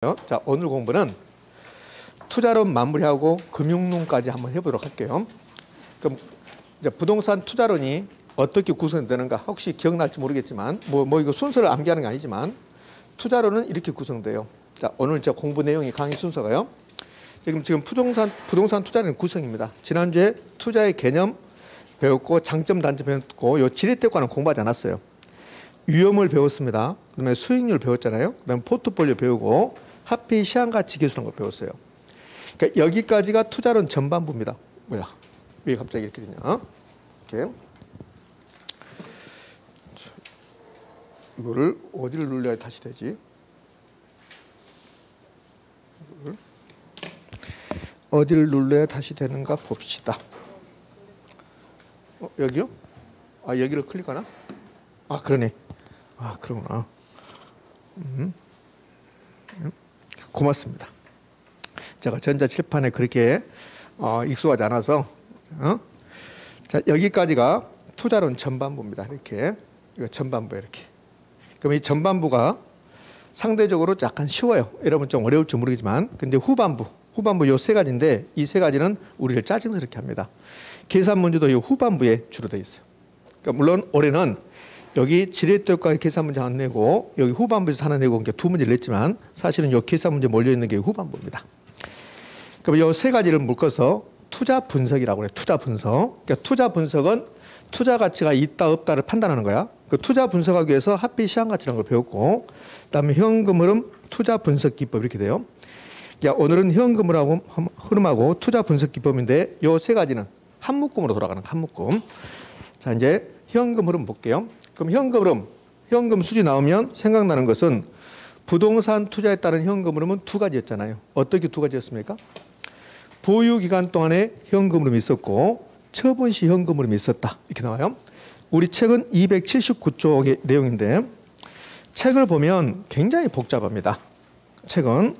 자, 오늘 공부는 투자론 마무리하고 금융론까지 한번 해보도록 할게요. 그럼 이제 부동산 투자론이 어떻게 구성되는가 혹시 기억날지 모르겠지만 뭐 이거 순서를 암기하는 게 아니지만 투자론은 이렇게 구성돼요. 자, 오늘 이제 공부 내용이 강의 순서가요. 지금 부동산 투자론 구성입니다. 지난주에 투자의 개념 배웠고 장점 단점 배웠고 요 지렛대과는 공부하지 않았어요. 위험을 배웠습니다. 그다음에 수익률 배웠잖아요. 그다음에 포트폴리오 배우고 하피 시한가치 기술한 거 배웠어요. 그러니까 여기까지가 투자론 전반부입니다. 뭐야? 왜 갑자기 이렇게 되냐? 이렇게. 이거를 어디를 눌러야 다시 되지? 어디를 눌러야 다시 되는가 봅시다. 여기요? 아, 여기를 클릭하나? 아, 그러네. 아, 그러구나. 고맙습니다. 제가 전자칠판에 그렇게 익숙하지 않아서. 자, 여기까지가 투자론 전반부입니다. 이렇게. 이거 전반부 이렇게. 그럼 이 전반부가 상대적으로 약간 쉬워요. 여러분 좀 어려울지 모르겠지만. 근데 후반부 요 세 가지인데 이 세 가지는 우리를 짜증스럽게 합니다. 계산 문제도 이 후반부에 주로 되어 있어요. 그러니까 물론 올해는 여기 지렛대과 계산 문제 안 내고 여기 후반부에서 하나 내고 두 문제를 냈지만 사실은 이 계산 문제 몰려있는 게 후반부입니다. 그럼 이 세 가지를 묶어서 투자 분석이라고 해요. 투자 분석. 그러니까 투자 분석은 투자 가치가 있다 없다를 판단하는 거야. 그 투자 분석하기 위해서 합비 시한가치라는 걸 배웠고 그다음에 현금 흐름 투자 분석 기법 이렇게 돼요. 그러니까 오늘은 현금 흐름하고 투자 분석 기법인데 이 세 가지는 한 묶음으로 돌아가는 한 묶음. 자, 이제 현금 흐름 볼게요. 그럼 현금 흐름, 현금 수지 나오면 생각나는 것은 부동산 투자에 따른 현금 흐름은 두 가지였잖아요. 어떻게 두 가지였습니까? 보유 기간 동안에 현금 흐름이 있었고 처분 시 현금 흐름이 있었다. 이렇게 나와요. 우리 책은 279쪽의 내용인데 책을 보면 굉장히 복잡합니다.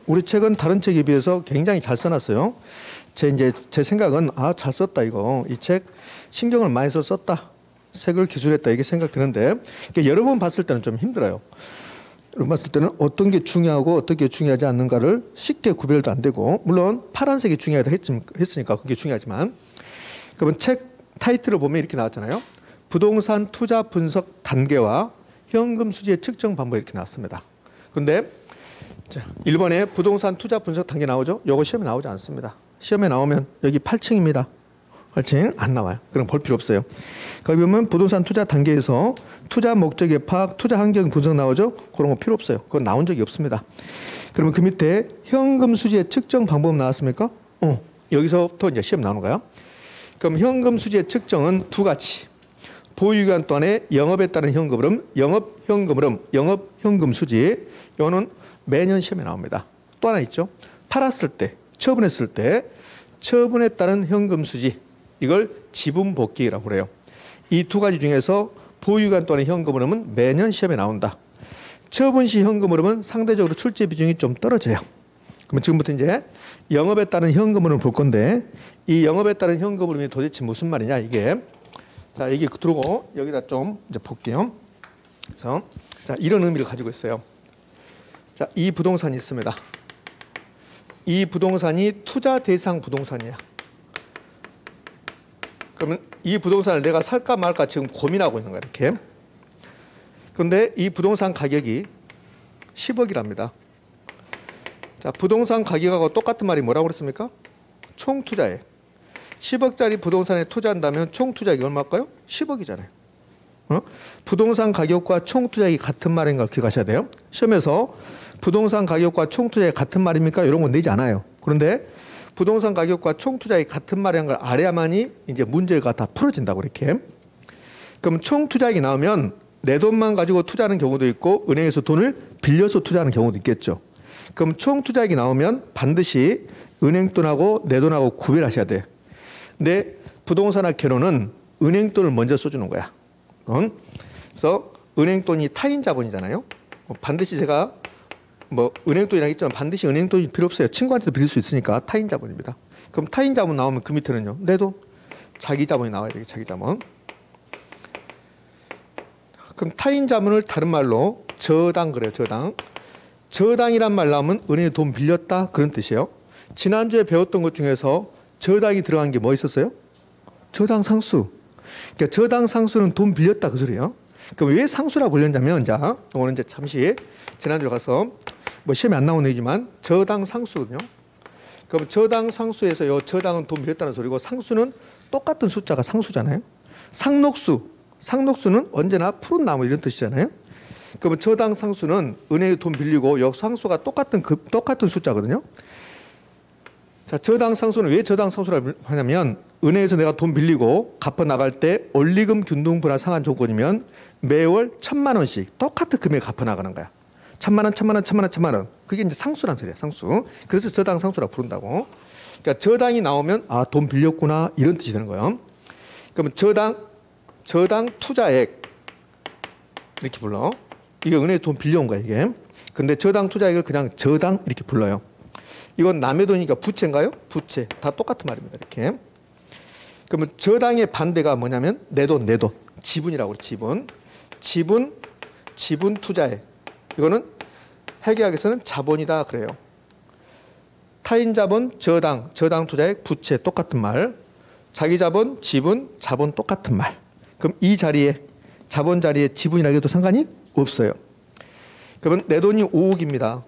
우리 책은 다른 책에 비해서 굉장히 잘 써놨어요. 제 생각은 잘 썼다 이거. 이 책 신경을 많이 썼다. 색을 기술했다 이게 생각되는데 여러 번 봤을 때는 좀 힘들어요. 여러 번 봤을 때는 어떤 게 중요하고 어떤 게 중요하지 않는가를 쉽게 구별도 안 되고 물론 파란색이 중요하다 했으니까 그게 중요하지만 그러면 책 타이틀을 보면 이렇게 나왔잖아요. 부동산 투자 분석 단계와 현금 수지의 측정 방법 이렇게 나왔습니다. 그런데 1번에 부동산 투자 분석 단계 나오죠? 요거 시험에 나오지 않습니다. 시험에 나오면 여기 8층입니다. 8층 안 나와요. 그럼 볼 필요 없어요. 거기 보면 부동산 투자 단계에서 투자 목적의 파악, 투자 환경 분석 나오죠? 그런 거 필요 없어요. 그건 나온 적이 없습니다. 그러면 그 밑에 현금 수지의 측정 방법 나왔습니까? 여기서부터 이제 시험 나오는 거야. 그럼 현금 수지의 측정은 두 가지. 보유기간 동안에 영업에 따른 현금 흐름, 영업 현금 흐름, 영업 현금 수지. 이거는 매년 시험에 나옵니다. 또 하나 있죠. 팔았을 때, 처분했을 때 처분에 따른 현금 수지. 이걸 지분 복귀라고 그래요. 이 두 가지 중에서 보유기간 동안의 현금 흐름은 매년 시험에 나온다. 처분 시 현금 흐름은 상대적으로 출제 비중이 좀 떨어져요. 그럼 지금부터 이제 영업에 따른 현금 흐름을 볼 건데 이 영업에 따른 현금 흐름이 도대체 무슨 말이냐 이게. 자, 여기 들고 여기다 좀 이제 볼게요. 그래서 자, 이런 의미를 가지고 있어요. 자, 이 부동산이 있습니다. 이 부동산이 투자 대상 부동산이야. 그러면 이 부동산을 내가 살까 말까 지금 고민하고 있는 거야, 이렇게. 그런데 이 부동산 가격이 10억이랍니다. 자, 부동산 가격하고 똑같은 말이 뭐라고 그랬습니까? 총 투자액. 10억짜리 부동산에 투자한다면 총 투자액이 얼마일까요? 10억이잖아요. 부동산 가격과 총 투자액이 같은 말인 걸 기억하셔야 돼요. 시험에서 부동산 가격과 총 투자액이 같은 말입니까? 이런 건 내지 않아요. 그런데 부동산 가격과 총 투자액이 같은 말이라는 걸 알아야만이 이제 문제가 다 풀어진다고 이렇게. 그럼 총 투자액이 나오면 내 돈만 가지고 투자하는 경우도 있고 은행에서 돈을 빌려서 투자하는 경우도 있겠죠. 그럼 총 투자액이 나오면 반드시 은행 돈하고 내 돈하고 구별하셔야 돼. 근데 부동산학회로는 은행 돈을 먼저 써주는 거야. 그래서 은행 돈이 타인 자본이잖아요. 반드시 제가 은행 돈이랑 있지만 반드시 은행 돈이 필요 없어요. 친구한테도 빌릴 수 있으니까 타인 자본입니다. 그럼 타인 자본 나오면 그 밑에는요. 내 돈, 자기 자본이 나와야 되겠죠. 자기 자본. 그럼 타인 자본을 다른 말로 저당 그래요. 저당. 저당이란 말 나오면 은행에 돈 빌렸다 그런 뜻이에요. 지난주에 배웠던 것 중에서 저당이 들어간 게 뭐 있었어요? 저당 상수. 그러니까 저당 상수는 돈 빌렸다 그 소리예요. 그럼 왜 상수라 불렸냐면, 자, 오늘 이제 잠시 지난주에 가서 뭐 시험에 안 나오는 얘기지만 저당 상수거든요. 그럼 저당 상수에서 요 저당은 돈 빌렸다는 소리고, 상수는 똑같은 숫자가 상수잖아요. 상록수는 언제나 푸른 나무 이런 뜻이잖아요. 그러면 저당 상수는 은행에 돈 빌리고 요 상수가 똑같은 숫자거든요. 자, 저당 상수는 왜 저당 상수라고 하냐면, 은행에서 내가 돈 빌리고 갚아 나갈 때 원리금 균등분할 상한 조건이면 매월 1,000만 원씩 똑같은 금액 갚아 나가는 거야. 1,000만 원, 1,000만 원, 1,000만 원, 1,000만 원. 그게 이제 상수란 소리야, 상수. 그래서 저당 상수라고 부른다고. 그러니까 저당이 나오면 아, 돈 빌렸구나 이런 뜻이 되는 거예요. 그러면 저당 투자액 이렇게 불러. 이게 은행에 돈 빌려온 거야, 이게. 근데 저당 투자액을 그냥 저당 이렇게 불러요. 이건 남의 돈이니까 부채인가요? 부채. 다 똑같은 말입니다, 이렇게. 그러면 저당의 반대가 뭐냐면 내 돈. 지분이라고 그래, 지분 투자액. 이거는 회계학에서는 자본이다 그래요. 타인 자본, 저당 투자액, 부채 똑같은 말. 자기 자본, 지분, 자본 똑같은 말. 그럼 이 자리에 자본 자리에 지분이라고 해도 상관이 없어요. 그러면 내 돈이 5억입니다.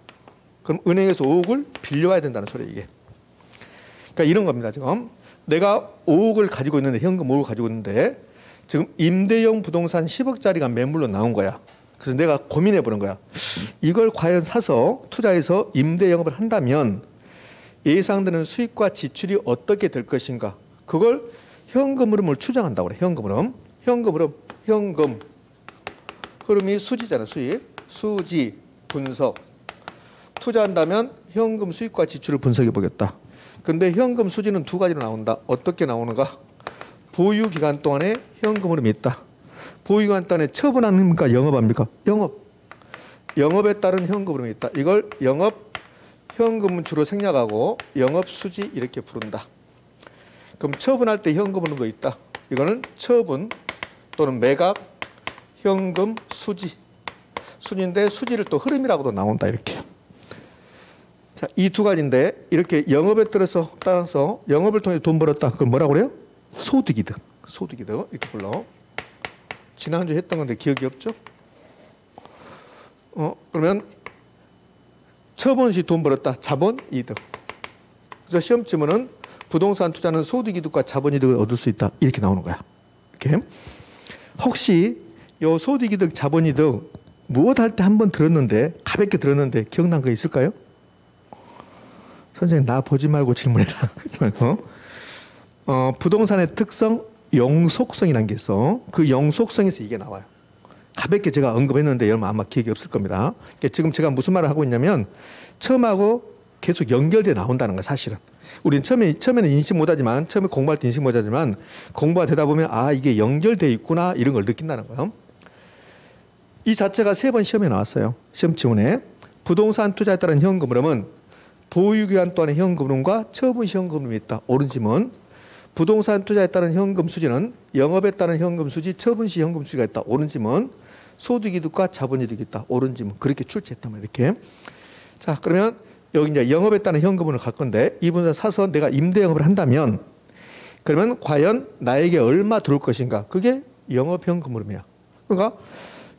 그럼 은행에서 5억을 빌려와야 된다는 소리예요, 이게. 그러니까 이런 겁니다, 지금. 내가 5억을 가지고 있는데, 현금 5억을 가지고 있는데, 지금 임대형 부동산 10억짜리가 매물로 나온 거야. 그래서 내가 고민해 보는 거야. 이걸 과연 사서 투자해서 임대 영업을 한다면 예상되는 수익과 지출이 어떻게 될 것인가. 그걸 현금 흐름을 추정한다고 그래. 현금 흐름이 수지잖아. 수지 분석. 투자한다면 현금 수익과 지출을 분석해 보겠다. 근데 현금 수지는 두 가지로 나온다. 어떻게 나오는가? 보유 기간 동안에 현금 흐름이 있다. 보유 기간 동안에 처분합니까? 영업합니까? 영업에 따른 현금 흐름이 있다. 이걸 영업 현금은 주로 생략하고 영업 수지 이렇게 부른다. 그럼 처분할 때 현금 흐름도 있다. 이거는 처분 또는 매각 현금 수지인데 수지를 또 흐름이라고도 나온다, 이렇게. 자, 이 두 가지인데 이렇게 영업에 따라서 영업을 통해 돈 벌었다. 그럼 뭐라고 그래요? 소득이득 이렇게 불러. 지난주에 했던 건데 기억이 없죠? 그러면 처분 시 돈 벌었다. 자본이득. 그래서 시험 지문은 부동산 투자는 소득이득과 자본이득을 얻을 수 있다. 이렇게 나오는 거야. 이렇게. 혹시 요 소득이득, 자본이득 무엇 할 때 한번 들었는데, 가볍게 들었는데 기억난 거 있을까요? 선생님, 나 보지 말고 질문해라. 부동산의 특성, 영속성이라는 게 있어. 그 영속성에서 이게 나와요. 가볍게 제가 언급했는데 여러분 아마 기억이 없을 겁니다. 지금 제가 무슨 말을 하고 있냐면 처음하고 계속 연결돼 나온다는 거야, 사실은. 우리는 처음에는 인식 못하지만, 처음에 공부할 때 인식 못하지만 공부가 되다 보면 아, 이게 연결돼 있구나 이런 걸 느낀다는 거예요. 이 자체가 3번 시험에 나왔어요. 시험 지문에. 부동산 투자에 따른 현금 흐름은 보유기간 동안의 현금 흐름과 처분 시 현금 흐름이 있다. 옳은 지문. 부동산 투자에 따른 현금 수지는 영업에 따른 현금 수지, 처분 시 현금 수지가 있다. 옳은 지문. 소득이득과 자본이득이 있다. 옳은 지문. 그렇게 출제했단 말이에요. 이렇게. 자, 그러면 여기 이제 영업에 따른 현금을 갈 건데, 이 부분을 사서 내가 임대 영업을 한다면 그러면 과연 나에게 얼마 들어올 것인가? 그게 영업 현금 흐름이야. 그러니까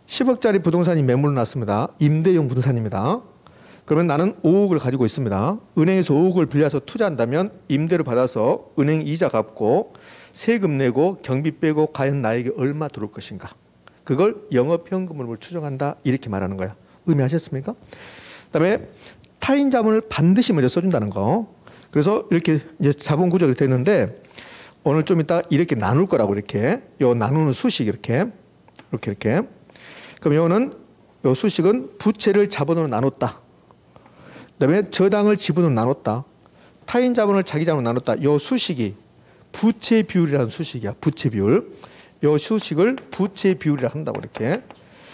10억짜리 부동산이 매물로 났습니다. 임대용 부동산입니다. 그러면 나는 5억을 가지고 있습니다. 은행에서 5억을 빌려서 투자한다면 임대를 받아서 은행 이자 갚고 세금 내고 경비 빼고 과연 나에게 얼마 들어올 것인가. 그걸 영업 현금 흐름을 추정한다. 이렇게 말하는 거야. 의미하셨습니까? 그다음에 타인 자본을 반드시 먼저 써준다는 거. 그래서 이렇게 이제 자본 구조가 되는데 오늘 좀 이따 이렇게 나눌 거라고, 이렇게. 요 나누는 수식 이렇게. 그럼 요는 요 수식은 부채를 자본으로 나눴다. 그다음에 저당을 지분으로 나눴다. 타인 자본을 자기 자본으로 나눴다. 요 수식이 부채 비율이라는 수식이야. 부채 비율. 요 수식을 부채 비율이라 한다고, 이렇게.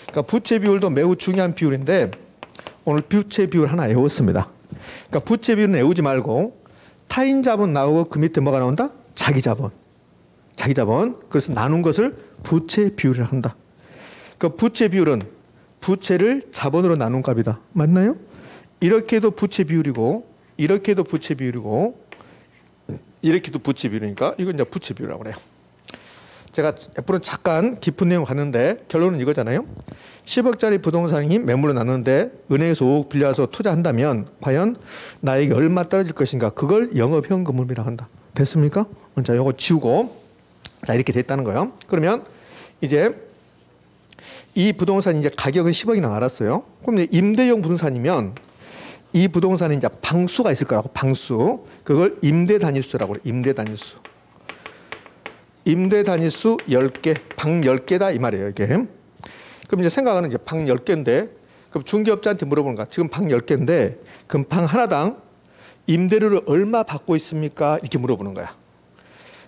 그러니까 부채 비율도 매우 중요한 비율인데 오늘 부채 비율 하나 외웠습니다. 그러니까 부채 비율은 외우지 말고 타인 자본 나오고 그 밑에 뭐가 나온다? 자기 자본. 그래서 나눈 것을 부채 비율이라 한다. 그 부채 비율은 부채를 자본으로 나눈 값이다. 맞나요? 이렇게도 부채 비율이고 이렇게도 부채 비율이고 이렇게도 부채 비율이니까 이건 이제 부채 비율이라고 그래요. 제가 앞으로 잠깐 깊은 내용 갔는데 결론은 이거잖아요. 10억짜리 부동산이 매물로 났는데 은행에서 5억 빌려서 투자한다면 과연 나에게 얼마 떨어질 것인가? 그걸 영업현금으로라고 한다. 됐습니까? 자, 요거 지우고 자 이렇게 됐다는 거예요. 그러면 이제 이 부동산이 이제 가격은 10억이나 알았어요. 그럼 이제 임대용 부동산이면 이 부동산에 이제 방수가 있을 거라고. 방수. 그걸 임대 단위수라고 그래. 임대 단위수. 임대 단위수 10개, 방 10개다 이 말이에요, 이게. 그럼 이제 생각하는 이제 방 10개인데 그럼 중개업자한테 물어보는 거야. 지금 방 10개인데 그럼 방 하나당 임대료를 얼마 받고 있습니까? 이렇게 물어보는 거야.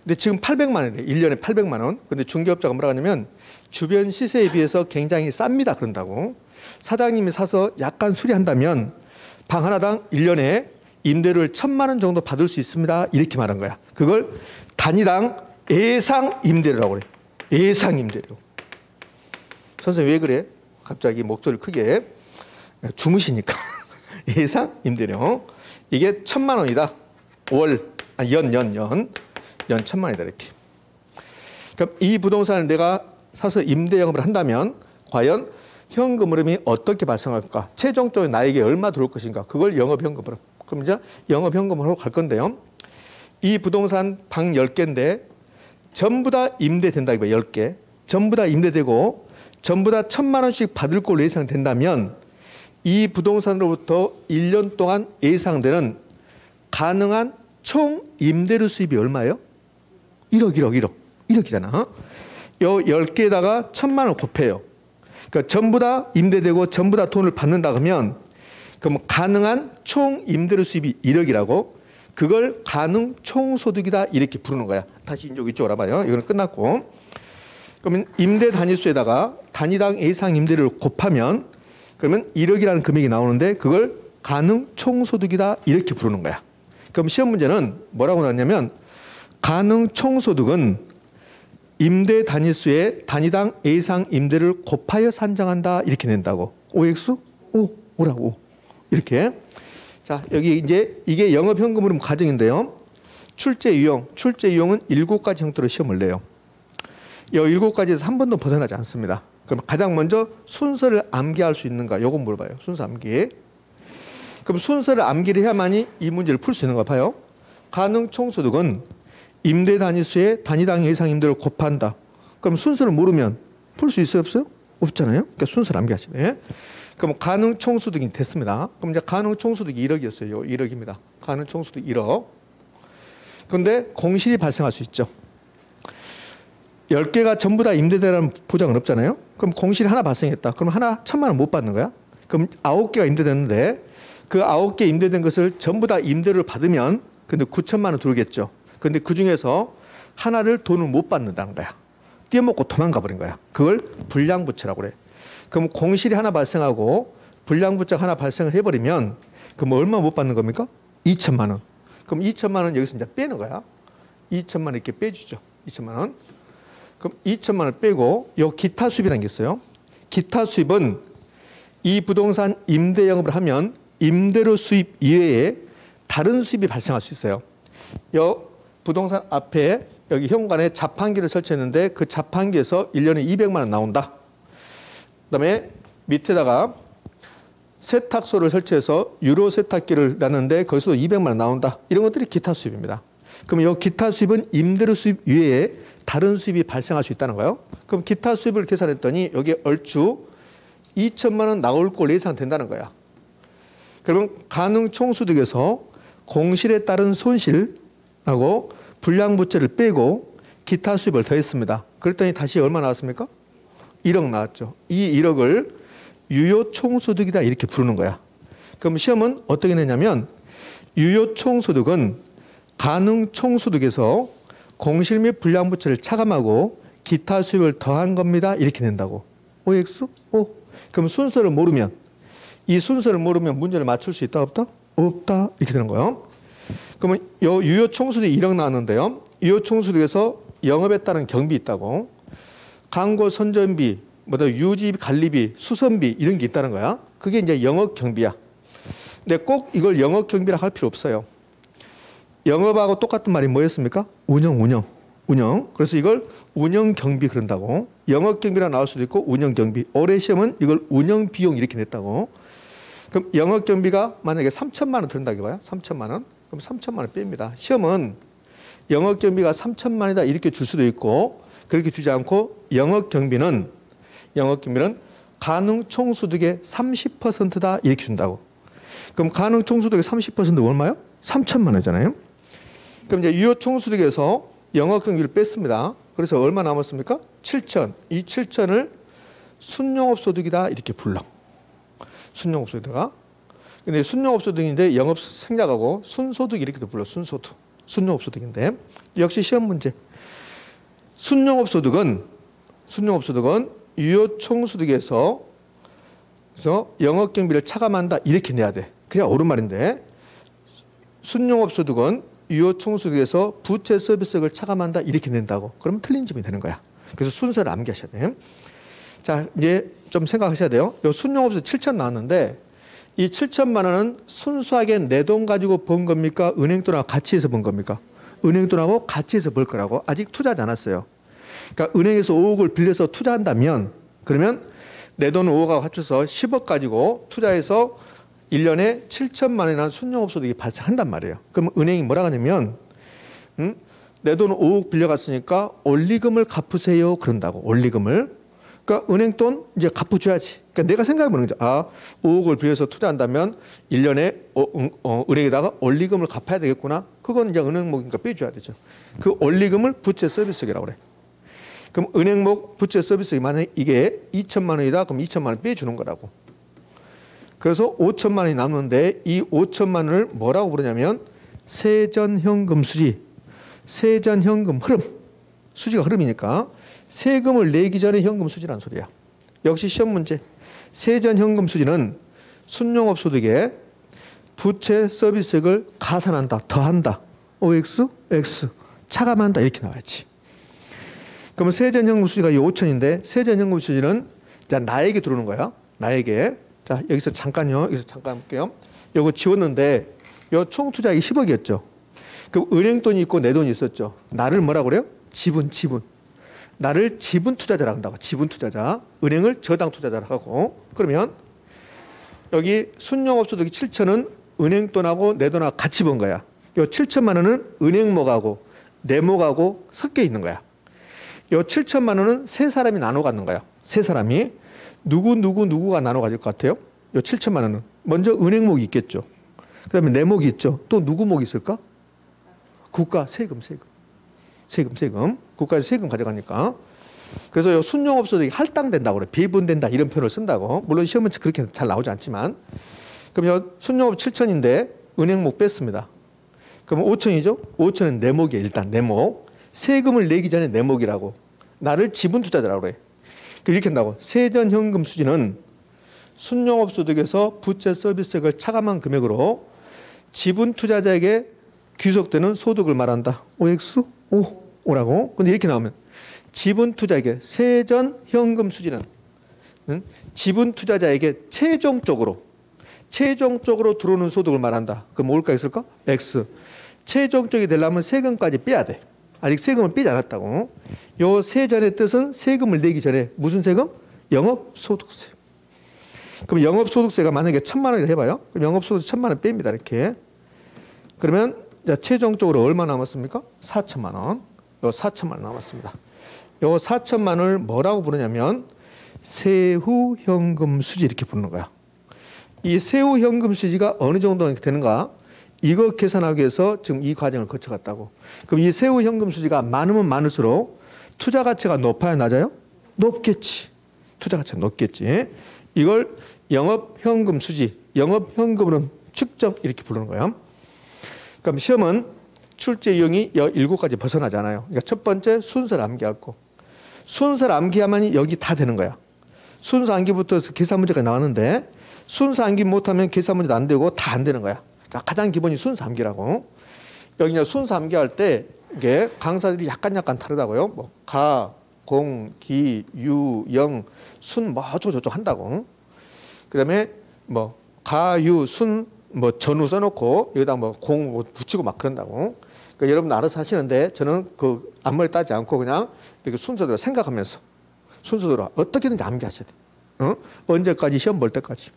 근데 지금 800만 원이래. 1년에 800만 원. 근데 중개업자가 뭐라고 하냐면 주변 시세에 비해서 굉장히 쌉니다. 그런다고. 사장님이 사서 약간 수리한다면 방 하나당 1년에 임대료를 1,000만 원 정도 받을 수 있습니다. 이렇게 말한 거야. 그걸 단위당 예상 임대료라고 그래. 예상 임대료. 선생님 왜 그래? 갑자기 목소리를 크게. 주무시니까. 예상 임대료. 이게 1,000만 원이다. 연 1,000만 원이다 이렇게. 그럼 이 부동산을 내가 사서 임대 영업을 한다면 과연 현금 흐름이 어떻게 발생할까? 최종적으로 나에게 얼마 들어올 것인가? 그걸 영업현금으로. 그럼 이제 영업현금으로 갈 건데요. 이 부동산 방 10개인데 전부 다 임대된다 이거예요. 10개. 전부 다 임대되고 전부 다 1,000만 원씩 받을 걸로 예상된다면 이 부동산으로부터 1년 동안 예상되는 가능한 총 임대료 수입이 얼마예요? 1억이잖아. 요 10개에다가 1,000만 원을 곱해요. 그러니까 전부 다 임대되고 전부 다 돈을 받는다 그러면 그럼 가능한 총 임대료 수입이 1억이라고 그걸 가능 총소득이다 이렇게 부르는 거야. 다시 이쪽으로 와봐요. 이거는 끝났고. 그러면 임대 단위수에다가 단위당 예상 임대료를 곱하면 그러면 1억이라는 금액이 나오는데 그걸 가능 총소득이다 이렇게 부르는 거야. 그럼 시험 문제는 뭐라고 나왔냐면 가능 총소득은 임대 단위수의 단위당 예상 임대를 곱하여 산정한다 이렇게 낸다고. OX? 오라고. 이렇게. 자, 여기 이제 이게 영업현금 흐름 과정인데요. 출제 유형은 7가지 형태로 시험을 내요. 이 7가지에서 한 번도 벗어나지 않습니다. 그럼 가장 먼저 순서를 암기할 수 있는가? 요거 물어봐요. 순서 암기. 그럼 순서를 암기를 해야만이 이 문제를 풀 수 있는가 봐요. 가능 총소득은 임대 단위수의 단위당 예상 임대를 곱한다. 그럼 순서를 모르면 풀 수 있어요? 없어요? 없잖아요. 그러니까 순서를 암기하시네. 그럼 가능 총소득이 됐습니다. 그럼 이제 가능 총소득이 1억이었어요. 1억입니다. 가능 총소득 1억. 그런데 공실이 발생할 수 있죠. 10개가 전부 다 임대되라는 보장은 없잖아요. 그럼 공실이 하나 발생했다. 그럼 하나 1,000만 원 못 받는 거야. 그럼 9개가 임대됐는데 그 9개 임대된 것을 전부 다 임대료를 받으면 근데 9,000만 원 들어오겠죠. 근데 그 중에서 하나를 돈을 못 받는다는 거야. 떼먹고 도망가 버린 거야. 그걸 불량부채라고 그래. 그럼 공실이 하나 발생하고 불량부채가 하나 발생을 해버리면 그럼 얼마 못 받는 겁니까? 2,000만 원. 그럼 2,000만 원 여기서 이제 빼는 거야. 2,000만 원 이렇게 빼주죠. 2,000만 원. 그럼 2,000만 원 빼고 요 기타 수입이라는 게 있어요. 기타 수입은 이 부동산 임대 영업을 하면 임대료 수입 이외에 다른 수입이 발생할 수 있어요. 요 부동산 앞에 여기 현관에 자판기를 설치했는데 그 자판기에서 1년에 200만 원 나온다. 그다음에 밑에다가 세탁소를 설치해서 유로 세탁기를 놨는데 거기서도 200만 원 나온다. 이런 것들이 기타 수입입니다. 그럼 이 기타 수입은 임대료 수입 외에 다른 수입이 발생할 수 있다는 거예요. 그럼 기타 수입을 계산했더니 여기에 얼추 2,000만 원 나올 걸 예상된다는 거야. 그러면 가능 총소득에서 공실에 따른 손실하고 불량부채를 빼고 기타 수입을 더했습니다. 그랬더니 다시 얼마 나왔습니까? 1억 나왔죠. 이 1억을 유효 총소득이다 이렇게 부르는 거야. 그럼 시험은 어떻게 내냐면 유효 총소득은 가능 총소득에서 공실 및 불량부채를 차감하고 기타 수입을 더한 겁니다. 이렇게 낸다고. OX? 그럼 순서를 모르면 이 순서를 모르면 문제를 맞출 수 있다 없다? 없다. 이렇게 되는 거예요. 그러면 요 유효 총소득이 1억 나왔는데요. 유효 총소득에서 영업에 따른 경비 있다고. 광고 선전비, 유지 관리비, 수선비 이런 게 있다는 거야. 그게 이제 영업 경비야. 근데 꼭 이걸 영업 경비라 할 필요 없어요. 영업하고 똑같은 말이 뭐였습니까? 운영. 그래서 이걸 운영 경비 그런다고. 영업 경비라 나올 수도 있고 운영 경비. 올해 시험은 이걸 운영 비용 이렇게 냈다고. 그럼 영업 경비가 만약에 3천만 원 든다고 봐요. 3천만 원. 그럼 3천만 원 뺍니다. 시험은 영업 경비가 3천만 원이다 이렇게 줄 수도 있고 그렇게 주지 않고 영업 경비는 가능 총소득의 30%다 이렇게 준다고. 그럼 가능 총소득의 30%가 얼마요? 3천만 원이잖아요. 그럼 이제 유효 총소득에서 영업 경비를 뺐습니다. 그래서 얼마 남았습니까? 7천. 이 7천을 순영업소득이다 이렇게 불러. 순영업소득이다가. 근데 순영업소득인데 영업 생략하고 순소득 이렇게도 불러. 순소득. 순영업소득인데 역시 시험 문제. 순영업소득은 유효 총소득에서 그래서 영업 경비를 차감한다 이렇게 내야 돼. 그냥 옳은 말인데 순영업소득은 유효 총소득에서 부채 서비스액을 차감한다 이렇게 낸다고. 그러면 틀린 점이 되는 거야. 그래서 순서를 암기하셔야 돼. 자, 이제 좀 생각하셔야 돼요. 요 순영업소득 7천 나왔는데 이 7천만 원은 순수하게 내 돈 가지고 번 겁니까? 은행돈하고 같이 해서 번 겁니까? 은행돈하고 같이 해서 벌 거라고. 아직 투자하지 않았어요. 그러니까 은행에서 5억을 빌려서 투자한다면 그러면 내 돈 5억하고 합쳐서 10억 가지고 투자해서 1년에 7천만 원이나 순영업소득이 발생한단 말이에요. 그럼 은행이 뭐라 하냐면 내 돈 5억 빌려갔으니까 원리금을 갚으세요 그런다고. 원리금을. 그러니까 은행 돈 이제 갚아줘야지. 그러니까 내가 생각해보는 거죠. 아, 5억을 빌려서 투자한다면 1년에 은행에다가 원리금을 갚아야 되겠구나. 그건 이제 은행목이니까 빼줘야 되죠. 그 원리금을 부채 서비스액이라고 그래. 그럼 은행목 부채 서비스액이 만약에 이게 2천만 원이다. 그럼 2천만 원 빼주는 거라고. 그래서 5천만 원이 남는데 이 5천만 원을 뭐라고 부르냐면 세전현금 수지. 세전현금 흐름. 수지가 흐름이니까 세금을 내기 전에 현금 수지라는 소리야. 역시 시험 문제. 세전현금 수지는 순영업소득에 부채 서비스액을 가산한다. 더한다. OX, X. 차감한다. 이렇게 나와야지. 그러면 세전현금 수지가 이 5천인데 세전현금 수지는 나에게 들어오는 거야. 나에게. 자, 여기서 잠깐요. 여기서 잠깐 볼게요. 요거 지웠는데 요 총 투자액이 10억이었죠. 그럼 은행 돈이 있고 내 돈이 있었죠. 나를 뭐라고 그래요? 지분. 나를 지분 투자자라고 한다고. 지분 투자자. 은행을 저당 투자자라고 하고. 그러면 여기 순영업소득이 7천은 은행 돈하고 내 돈하고 같이 번 거야. 요 7천만 원은 은행목하고 내목하고 섞여 있는 거야. 요 7천만 원은 세 사람이 나눠 갖는 거야. 세 사람이. 누구가 나눠 가질 것 같아요? 요 7천만 원은. 먼저 은행목이 있겠죠. 그 다음에 내목이 있죠. 또 누구 목이 있을까? 국가 세금. 국가에서 세금 가져가니까. 그래서 요 순영업소득이 할당된다고 그래. 배분된다 이런 표현을 쓴다고. 물론 시험은 그렇게 잘 나오지 않지만. 그럼 요 순영업 7천인데 은행목 뺐습니다. 그럼 5천이죠? 5천은 내목이에요. 일단 내목. 세금을 내기 전에 내목이라고. 나를 지분 투자자라고 그래. 이렇게 한다고. 세전현금 수지는 순영업소득에서 부채 서비스액을 차감한 금액으로 지분 투자자에게 귀속되는 소득을 말한다. OX? O라고. 근데 이렇게 나오면 지분 투자에게 세전현금 수지는 지분 투자자에게 최종적으로 들어오는 소득을 말한다. 그럼 뭘까 있을까? X. 최종적이 되려면 세금까지 빼야 돼. 아직 세금을 빼지 않았다고. 요 세전의 뜻은 세금을 내기 전에 무슨 세금? 영업소득세. 그럼 영업소득세가 만약에 1,000만 원이라 해봐요. 그럼 영업소득세 1,000만 원 뺍니다. 이렇게. 그러면 최종적으로 얼마 남았습니까? 4천만 원. 요 4천만 원 남았습니다. 요 4천만 원을 뭐라고 부르냐면 세후현금 수지 이렇게 부르는 거야. 이 세후현금 수지가 어느 정도 되는가? 이거 계산하기 위해서 지금 이 과정을 거쳐갔다고. 그럼 이 세후현금 수지가 많으면 많을수록 투자 가치가 높아야 낮아요? 높겠지. 투자 가치가 높겠지. 이걸 영업현금 수지, 영업현금으로 측정 이렇게 부르는 거예요. 그럼 시험은 출제 유형이 7가지 벗어나잖아요. 그러니까 첫 번째 순서를 암기하고 순서를 암기하면 여기 다 되는 거야. 순서 암기부터 해서 계산 문제가 나왔는데 순서 암기 못하면 계산 문제도 안 되고 다 안 되는 거야. 그러니까 가장 기본이 순서 암기라고. 여기 이제 순서 암기할 때 이게 강사들이 약간 다르다고요. 뭐 가, 공, 기, 유, 영, 순 뭐 어쩌고저쩌고 한다고. 그다음에 뭐 가, 유, 순 뭐 전후 써놓고 여기다 뭐 공 뭐 붙이고 막 그런다고. 그러니까 여러분 알아서 하시는데 저는 그 앞머리 따지 않고 그냥 이렇게 순서대로 생각하면서 순서대로 어떻게든지 암기하셔야 돼요. 언제까지? 시험 볼 때까지.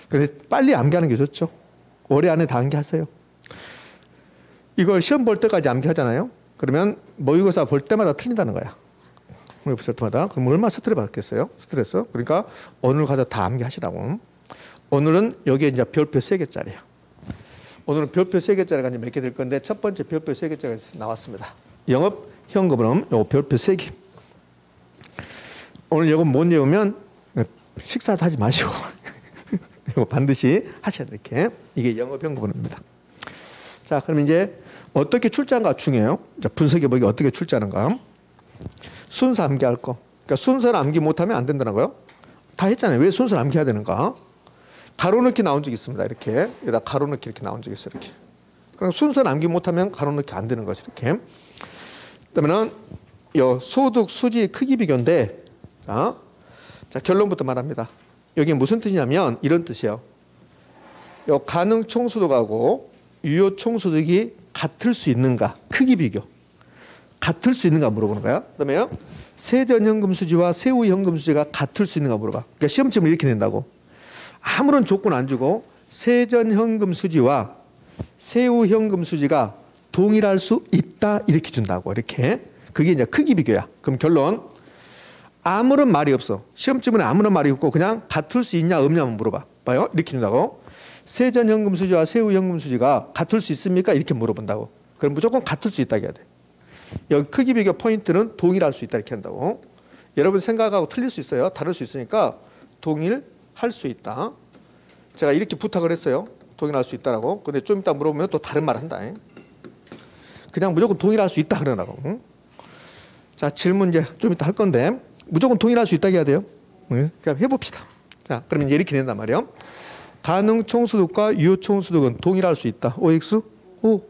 그래서 빨리 암기하는 게 좋죠. 올해 안에 다 암기하세요. 이걸 시험 볼 때까지 암기하잖아요. 그러면 모의고사 볼 때마다 틀린다는 거야. 모의고사 볼 때마다. 그럼 얼마나 스트레스 받겠어요? 스트레스. 그러니까 오늘 가서 다 암기하시라고. 오늘은 여기에 이제 별표 3개짜리야. 오늘은 별표 3개짜리가 이제 몇 개 될 건데 첫 번째 별표 3개짜리가 나왔습니다. 영업 현금으로는 요 별표 3개. 오늘 이거 못 외우면 식사도 하지 마시고 이거 반드시 하셔야 돼. 이렇게. 이게 영업 현금으로입니다. 자, 그럼 이제 어떻게 출제하는가 중요해요. 자, 분석해 보기 어떻게 출제하는가. 순서 암기할 거. 그러니까 순서를 암기 못하면 안 된다는 거예요. 다 했잖아요. 왜 순서를 암기해야 되는가. 가로넣기 나온 적 있습니다. 이렇게. 여기다 가로넣기 이렇게 나온 적 있어요. 이렇게. 그럼 순서를 암기 못하면 가로넣기 안 되는 거죠. 이렇게. 그러면은 요 소득 수지 크기 비교인데 자, 결론부터 말합니다. 여기 무슨 뜻이냐면 이런 뜻이에요. 요 가능 총소득하고 유효 총소득이 같을 수 있는가? 크기 비교. 같을 수 있는가 물어보는 거야. 그다음에요. 세전현금 수지와 세후현금 수지가 같을 수 있는가 물어봐. 그러니까 시험점을 이렇게 낸다고. 아무런 조건 안 주고 세전현금 수지와 세후현금 수지가 동일할 수 있다 이렇게 준다고. 이렇게. 그게 이제 크기 비교야. 그럼 결론. 아무런 말이 없어. 시험점은 아무런 말이 없고 그냥 같을 수 있냐 없냐만 물어봐. 봐요. 이렇게 준다고. 세전현금 수지와 세후현금 수지가 같을 수 있습니까? 이렇게 물어본다고. 그럼 무조건 같을 수 있다고 해야 돼. 여기 크기 비교 포인트는 동일할 수 있다 이렇게 한다고. 여러분 생각하고 틀릴 수 있어요. 다를 수 있으니까 동일할 수 있다. 제가 이렇게 부탁을 했어요. 동일할 수 있다라고. 근데 좀 이따 물어보면 또 다른 말 한다. 그냥 무조건 동일할 수 있다 그러라고. 자, 질문 이제 좀 이따 할 건데 무조건 동일할 수 있다고 해야 돼요. 그냥 해봅시다. 자, 그러면 이렇게 된단 말이에요. 가능 총소득과 유효 총소득은 동일할 수 있다. OX? 오,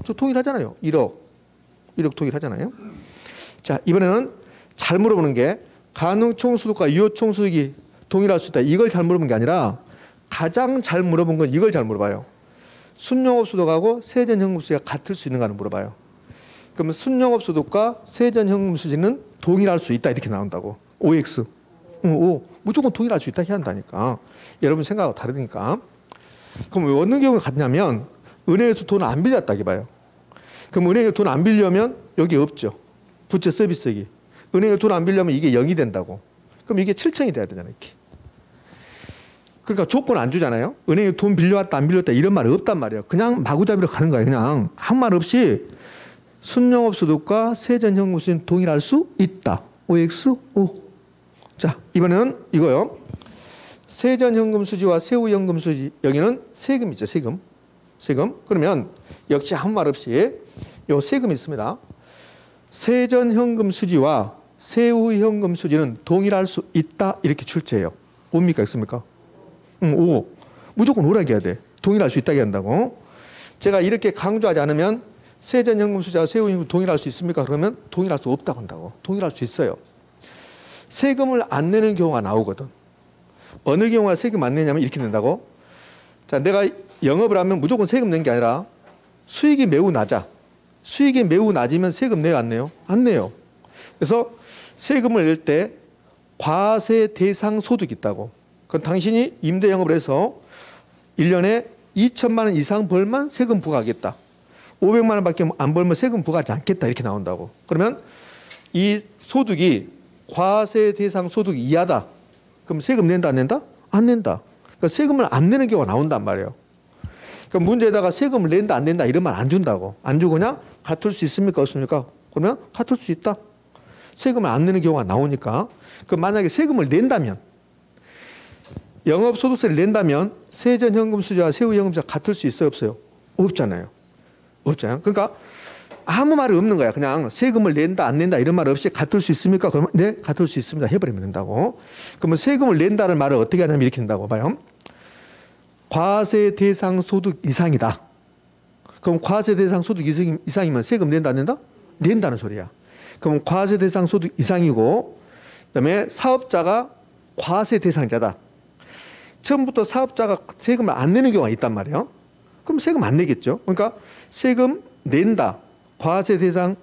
저 동일하잖아요. 1억 동일하잖아요. 자, 이번에는 잘 물어보는 게 가능 총소득과 유효 총소득이 동일할 수 있다. 이걸 잘 물어본 게 아니라 가장 잘 물어본 건 이걸 잘 물어봐요. 순영업소득하고 세전현금수지가 같을 수 있는가를 물어봐요. 그러면 순영업소득과 세전현금수지는 동일할 수 있다 이렇게 나온다고. OX. 오, 무조건 동일할 수 있다 해야 한다니까. 여러분 생각하고 다르니까. 그럼 왜 어느 경우에 같냐면 은행에서 돈을 안 빌렸다고 봐요. 그럼 은행에 돈 안 빌려면 여기 없죠. 부채 서비스액이. 은행에 돈 안 빌려면 이게 0이 된다고. 그럼 이게 7천이 돼야 되잖아요. 이렇게. 그러니까 조건 안 주잖아요. 은행에 돈 빌려왔다 안 빌렸다 이런 말이 없단 말이에요. 그냥 마구잡이로 가는 거예요. 그냥 한 말 없이 순영업소득과 세전현금수지는 동일할 수 있다. OX? O. 자, 이번에는 이거요. 세전현금수지와 세후현금수지 여기는 세금이죠. 세금. 그러면 역시 아무 말 없이 요 세금이 있습니다. 세전현금수지와 세후현금수지는 동일할 수 있다 이렇게 출제해요. 뭡니까? 있습니까? 오. 무조건 오라게 해야 돼. 동일할 수 있다게 한다고. 제가 이렇게 강조하지 않으면 세전현금수지와 세후현금 동일할 수 있습니까? 그러면 동일할 수 없다고 한다고. 동일할 수 있어요. 세금을 안 내는 경우가 나오거든. 어느 경우가 세금 안 내냐면 이렇게 낸다고. 자, 내가 영업을 하면 무조건 세금 낸 게 아니라 수익이 매우 낮아. 수익이 매우 낮으면 세금 내요 안 내요? 안 내요. 그래서 세금을 낼 때 과세 대상 소득이 있다고. 그건 당신이 임대 영업을 해서 1년에 2천만 원 이상 벌면 세금 부과하겠다. 500만 원밖에 안 벌면 세금 부과하지 않겠다 이렇게 나온다고. 그러면 이 소득이 과세 대상 소득 이하다. 그럼 세금 낸다 안 낸다? 안 낸다. 그러니까 세금을 안 내는 경우가 나온단 말이에요. 그럼 문제에다가 세금을 낸다 안 낸다 이런 말 안 준다고. 안 주고 그냥 같을 수 있습니까 없습니까? 그러면 같을 수 있다. 세금을 안 내는 경우가 나오니까. 그럼 만약에 세금을 낸다면 영업소득세를 낸다면 세전현금수지와 세후현금수지가 같을 수 있어요 없어요? 없잖아요. 없잖아요. 그러니까 아무 말이 없는 거야. 그냥 세금을 낸다 안 낸다 이런 말 없이 같을 수 있습니까? 그러면 네 같을 수 있습니다 해버리면 된다고. 그러면 세금을 낸다는 말을 어떻게 하냐면 이렇게 된다고 봐요. 과세 대상 소득 이상이다. 그럼 과세 대상 소득 이상이면 세금 낸다 안 낸다? 낸다는 소리야. 그럼 과세 대상 소득 이상이고 그다음에 사업자가 과세 대상자다. 처음부터 사업자가 세금을 안 내는 경우가 있단 말이에요. 그럼 세금 안 내겠죠. 그러니까 세금 낸다. 과세 대상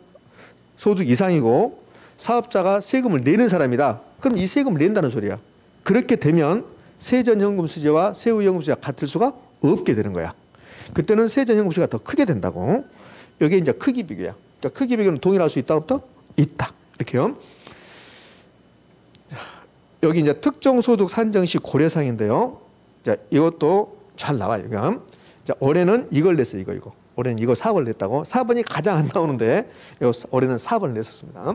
소득 이상이고 사업자가 세금을 내는 사람이다. 그럼 이 세금을 낸다는 소리야. 그렇게 되면 세전현금 수지와 세후현금 수지가 같을 수가 없게 되는 거야. 그때는 세전현금 수지가 더 크게 된다고. 이게 이제 크기 비교야. 그러니까 크기 비교는 동일할 수 있다 없다? 있다. 이렇게요. 여기 이제 특정 소득 산정 시 고려사항인데요. 자, 이것도 잘 나와요. 그러니까 자, 올해는 이걸 냈어요. 이거. 올해는 이거 4번을 냈다고. 4번이 가장 안 나오는데 올해는 4번을 냈었습니다.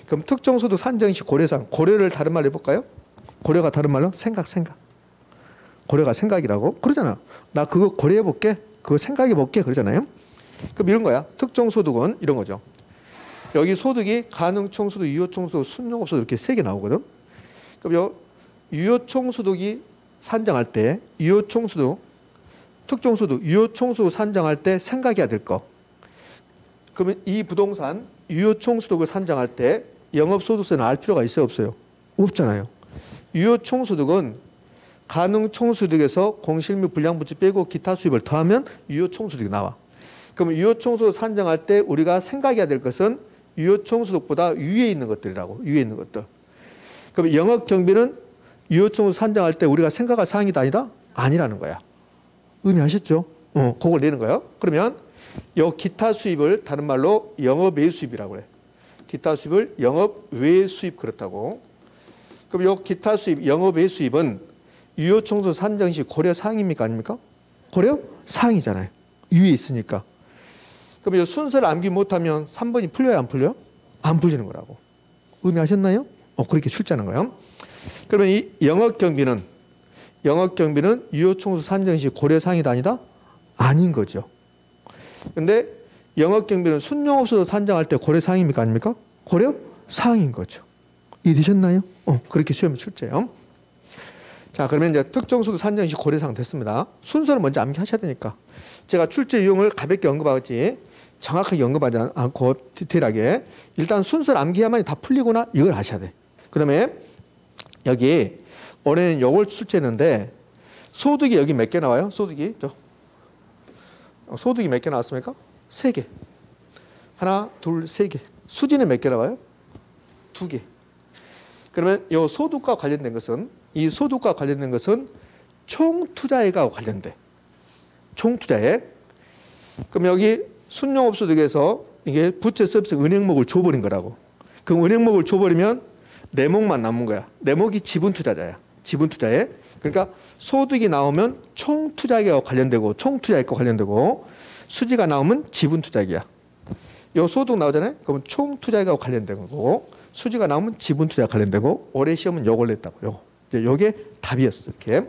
그럼 특정 소득 산정 시 고려사항. 고려를 다른 말로 해볼까요? 고려가 다른 말로 생각. 고려가 생각이라고 그러잖아. 나 그거 고려해볼게. 그거 생각해볼게. 그러잖아요. 그럼 이런 거야. 특정 소득은 이런 거죠. 여기 소득이 가능총소득, 유효총소득, 순용업소득 이렇게 3개 나오거든. 그럼 유효총소득이 산정할 때 유효총소득, 특정소득, 유효총소득 산정할 때 생각해야 될 거. 그러면 이 부동산 유효총소득을 산정할 때 영업소득세는 알 필요가 있어요 없어요? 없잖아요. 유효총소득은 가능총소득에서 공실 및 불량부채 빼고 기타 수입을 더하면 유효총소득이 나와. 그러면 유효총소득 산정할 때 우리가 생각해야 될 것은 유효총소득보다 위에 있는 것들이라고. 위에 있는 것들. 그럼 영업경비는 유효총소득 산정할 때 우리가 생각할 사항이다 아니다? 아니라는 거야. 의미하셨죠? 그걸 내는 거예요. 그러면 요 기타 수입을 다른 말로 영업외 수입이라고 그래. 기타 수입을 영업외 수입 그렇다고. 그럼 요 기타 수입, 영업외 수입은 유효총소득 산정 시 고려 사항입니까 아닙니까? 고려 사항이잖아요. 위에 있으니까. 그럼 이 순서를 암기 못하면 3번이 풀려요 안 풀려요? 안 풀리는 거라고. 의미하셨나요? 그렇게 출제하는 거예요. 그러면 이 영업경비는 유효총소득 산정 시 고려사항이다 아니다? 아닌 거죠. 근데 영업경비는 순용업소득 산정할 때 고려사항입니까 아닙니까? 고려사항인 거죠. 이해되셨나요? 그렇게 시험에 출제해요. 자, 그러면 이제 특정소득 산정 시 고려사항 됐습니다. 순서를 먼저 암기하셔야 되니까. 제가 출제 유형을 가볍게 언급하지 정확하게 언급하지 않고 디테일하게 일단 순서를 암기해야만 다 풀리구나 이걸 아셔야 돼. 그러면 여기 올해는 요걸 출제했는데 소득이 여기 몇 개 나와요? 소득이 몇 개 나왔습니까? 3개. 하나, 둘, 3개. 수지는 몇 개 나와요? 2개. 그러면 이 소득과 관련된 것은 총투자액과 관련돼. 총투자액. 그럼 여기 순용업소득에서 이게 부채 서비스 은행목을 줘버린 거라고. 그럼 은행목을 줘버리면 내목만 남은 거야. 내목이 지분투자자야. 지분투자액. 그러니까 소득이 나오면 총투자액과 관련되고 총투자액과 관련되고 수지가 나오면 지분투자액이야. 요 소득 나오잖아요. 그러면 총투자액과 관련된 거고 수지가 나오면 지분투자액과 관련되고 올해 시험은 요걸 냈다고요. 요게 답이었어. 이렇게.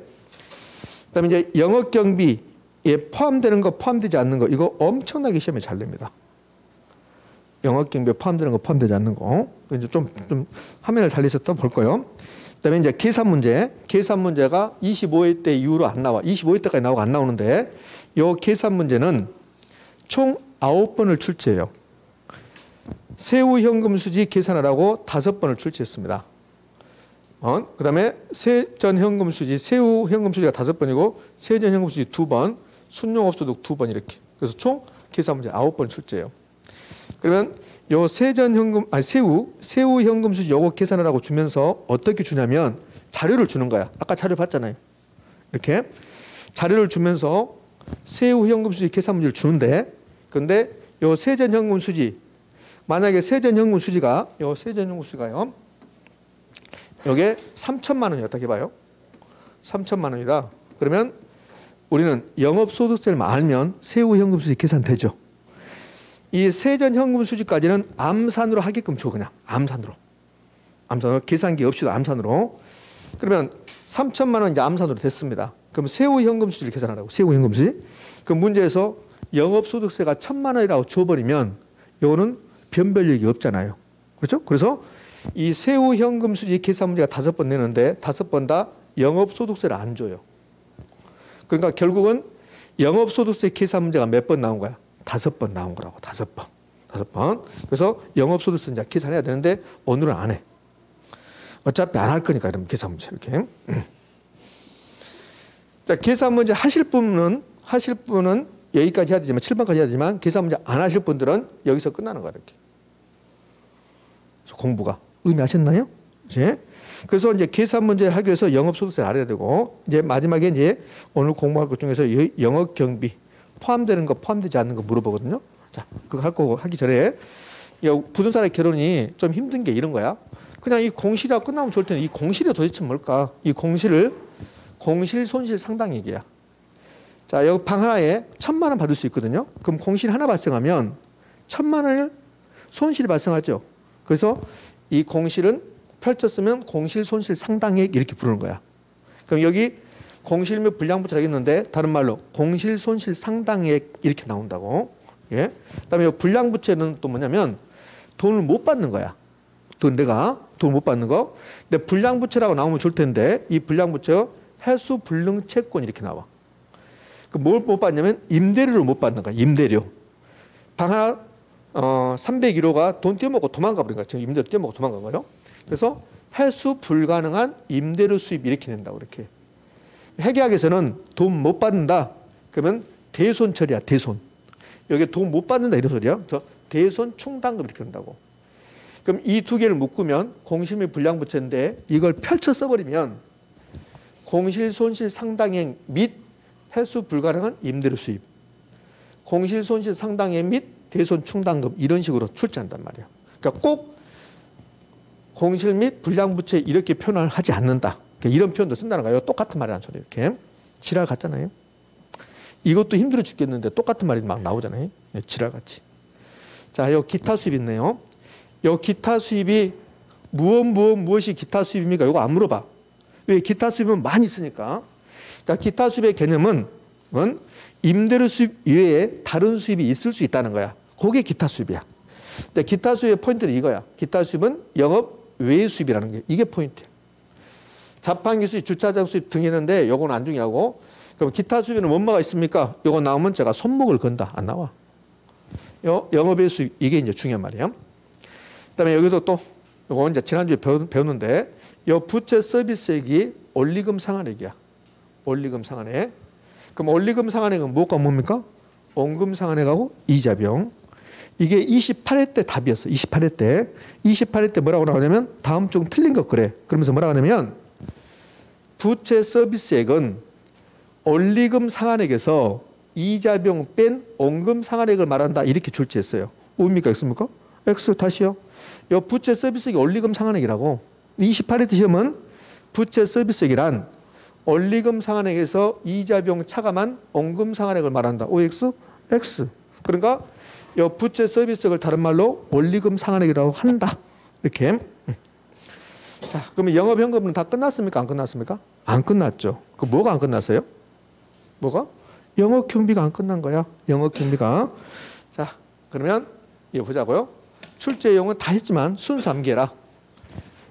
그다음에 이제 영업경비에 포함되는 거 포함되지 않는 거 이거 엄청나게 시험에 잘 냅니다. 영업경비에 포함되는 거 포함되지 않는 거 이제 좀 화면을 달리서 또 볼 거예요. 그다음에 이제 계산 문제가 25회 때 이후로 안 나와. 25회 때까지 나오고 안 나오는데 요 계산 문제는 총 9번을 출제해요. 세후현금 수지 계산하라고 5번을 출제했습니다. 그다음에 세전현금 수지, 세후현금 수지가 5번이고 세전현금 수지 2번, 순용업소득 2번 이렇게. 그래서 총 계산 문제 9번 출제해요. 그러면 요 세후현금 수지 요거 계산하라고 주면서 어떻게 주냐면 자료를 주는 거야. 아까 자료 봤잖아요. 이렇게 자료를 주면서 세후현금 수지 계산 문제를 주는데 근데 요 세전현금 수지 만약에 세전현금 수지가요. 요게 3천만 원이었다 해봐요. 3천만 원이다. 그러면 우리는 영업소득세를 알면 세후현금 수지 계산되죠. 이 세전현금 수지까지는 암산으로 하게끔 줘 그냥 암산으로 계산기 없이도 암산으로. 그러면 3천만 원 이제 암산으로 됐습니다. 그럼 세후현금 수지를 계산하라고. 세후현금 수지. 그 문제에서 영업소득세가 1,000만 원이라고 줘버리면 이거는 변별력이 없잖아요. 그렇죠? 그래서 이 세후현금 수지 계산 문제가 5번 내는데 5번 다 영업소득세를 안 줘요. 그러니까 결국은 영업소득세 계산 문제가 몇 번 나온 거야? 5번 나온 거라고. 5번. 그래서 영업소득세 이제 계산해야 되는데 오늘은 안 해. 어차피 안 할 거니까 이러면 계산 문제 이렇게. 자, 계산 문제 하실 분은 여기까지 해야 되지만 7번까지 해야 되지만 계산 문제 안 하실 분들은 여기서 끝나는 거야 이렇게. 공부가 의미하셨나요? 이제 그래서 이제 계산 문제 하기 위해서 영업소득세를 알아야 되고 이제 마지막에 이제 오늘 공부할 것 중에서 영업 경비 포함되는 거 포함되지 않는 거 물어보거든요. 자, 그거 할 거고 하기 전에 부동산의 결혼이 좀 힘든 게 이런 거야. 그냥 이 공실이라고 끝나면 좋을 텐데 이 공실이 도대체 뭘까? 이 공실 손실 상당액이야. 자, 여기 방 하나에 1,000만 원 받을 수 있거든요. 그럼 공실 하나 발생하면 1,000만 원을 손실이 발생하죠. 그래서 이 공실은 펼쳤으면 공실 손실 상당액 이렇게 부르는 거야. 그럼 여기 공실 및 불량부채라고 했는데 다른 말로 공실 손실 상당액 이렇게 나온다고. 예. 그다음에 불량부채는 또 뭐냐면 돈을 못 받는 거야. 내가 돈 못 받는 거. 근데 불량부채라고 나오면 좋을 텐데 이 불량부채가 해수 불능 채권 이렇게 나와. 그 뭘 못 받냐면 임대료를 못 받는 거야. 임대료. 방 하나 301호가 돈 떼어먹고 도망가 버린 거야. 지금 임대료 떼어먹고 도망간 거예요. 그래서 해수 불가능한 임대료 수입 이렇게 낸다고 이렇게. 회계학에서는 돈 못 받는다. 그러면 대손 처리야. 대손. 여기 돈 못 받는다 이런 소리야. 그래서 대손 충당금 이렇게 한다고. 그럼 이 두 개를 묶으면 공실 및 불량부채인데 이걸 펼쳐 써버리면 공실 손실 상당액 및 해수 불가능한 임대료 수입, 공실 손실 상당액 및 대손 충당금 이런 식으로 출제한단 말이야. 그러니까 꼭 공실 및 불량부채 이렇게 표현을 하지 않는다. 그러니까 이런 표현도 쓴다는 거예요. 똑같은 말이라는 소리 이렇게. 지랄 같잖아요. 이것도 힘들어 죽겠는데 똑같은 말이 막 나오잖아요. 지랄같이. 자, 여기 기타 수입 있네요. 요 기타 수입이 무엇이 기타 수입입니까? 이거 안 물어봐. 왜? 기타 수입은 많이 있으니까. 그러니까 기타 수입의 개념은 임대료 수입 이외에 다른 수입이 있을 수 있다는 거야. 그게 기타 수입이야. 근데 기타 수입의 포인트는 이거야. 기타 수입은 영업 외 수입이라는 게 이게 포인트야. 자판기 수입, 주차장 수입 등이 있는데 요건 안 중요하고 그럼 기타 수입에는 뭐가 있습니까? 요거 나오면 제가 손목을 건다. 안 나와. 영업 외 수입 이게 이제 중요한 말이야. 그다음에 여기도 또 이거 이제 지난주에 배웠는데 요 부채 서비스액이 원리금 상환액이야. 원리금 상환액. 그럼 원리금 상환액은 뭐가 뭡니까? 원금 상환액하고 이자 비용. 이게 28회 때 답이었어. 28회 때. 28회 때 뭐라고 나오냐면 다음 중 틀린 거 그래. 그러면서 뭐라고 하냐면 부채 서비스액은 원리금 상환액에서 이자 비용 뺀 원금 상환액을 말한다. 이렇게 출제했어요. 뭡니까? X입니까? X 다시요. 이 부채 서비스액이 원리금 상환액이라고. 28회 때 시험은 부채 서비스액이란 원리금 상환액에서 이자 비용 차감한 원금 상환액을 말한다. OX? X. 그러니까 이 부채 서비스액을 다른 말로 원리금 상환액이라고 한다. 이렇게. 자, 그러면 영업현금은 다 끝났습니까? 안 끝났습니까? 안 끝났죠. 그 뭐가 안 끝났어요? 뭐가? 영업경비가 안 끝난 거야. 영업경비가. 자, 그러면 이거 보자고요. 출제용은 다 했지만 순수 암기해라.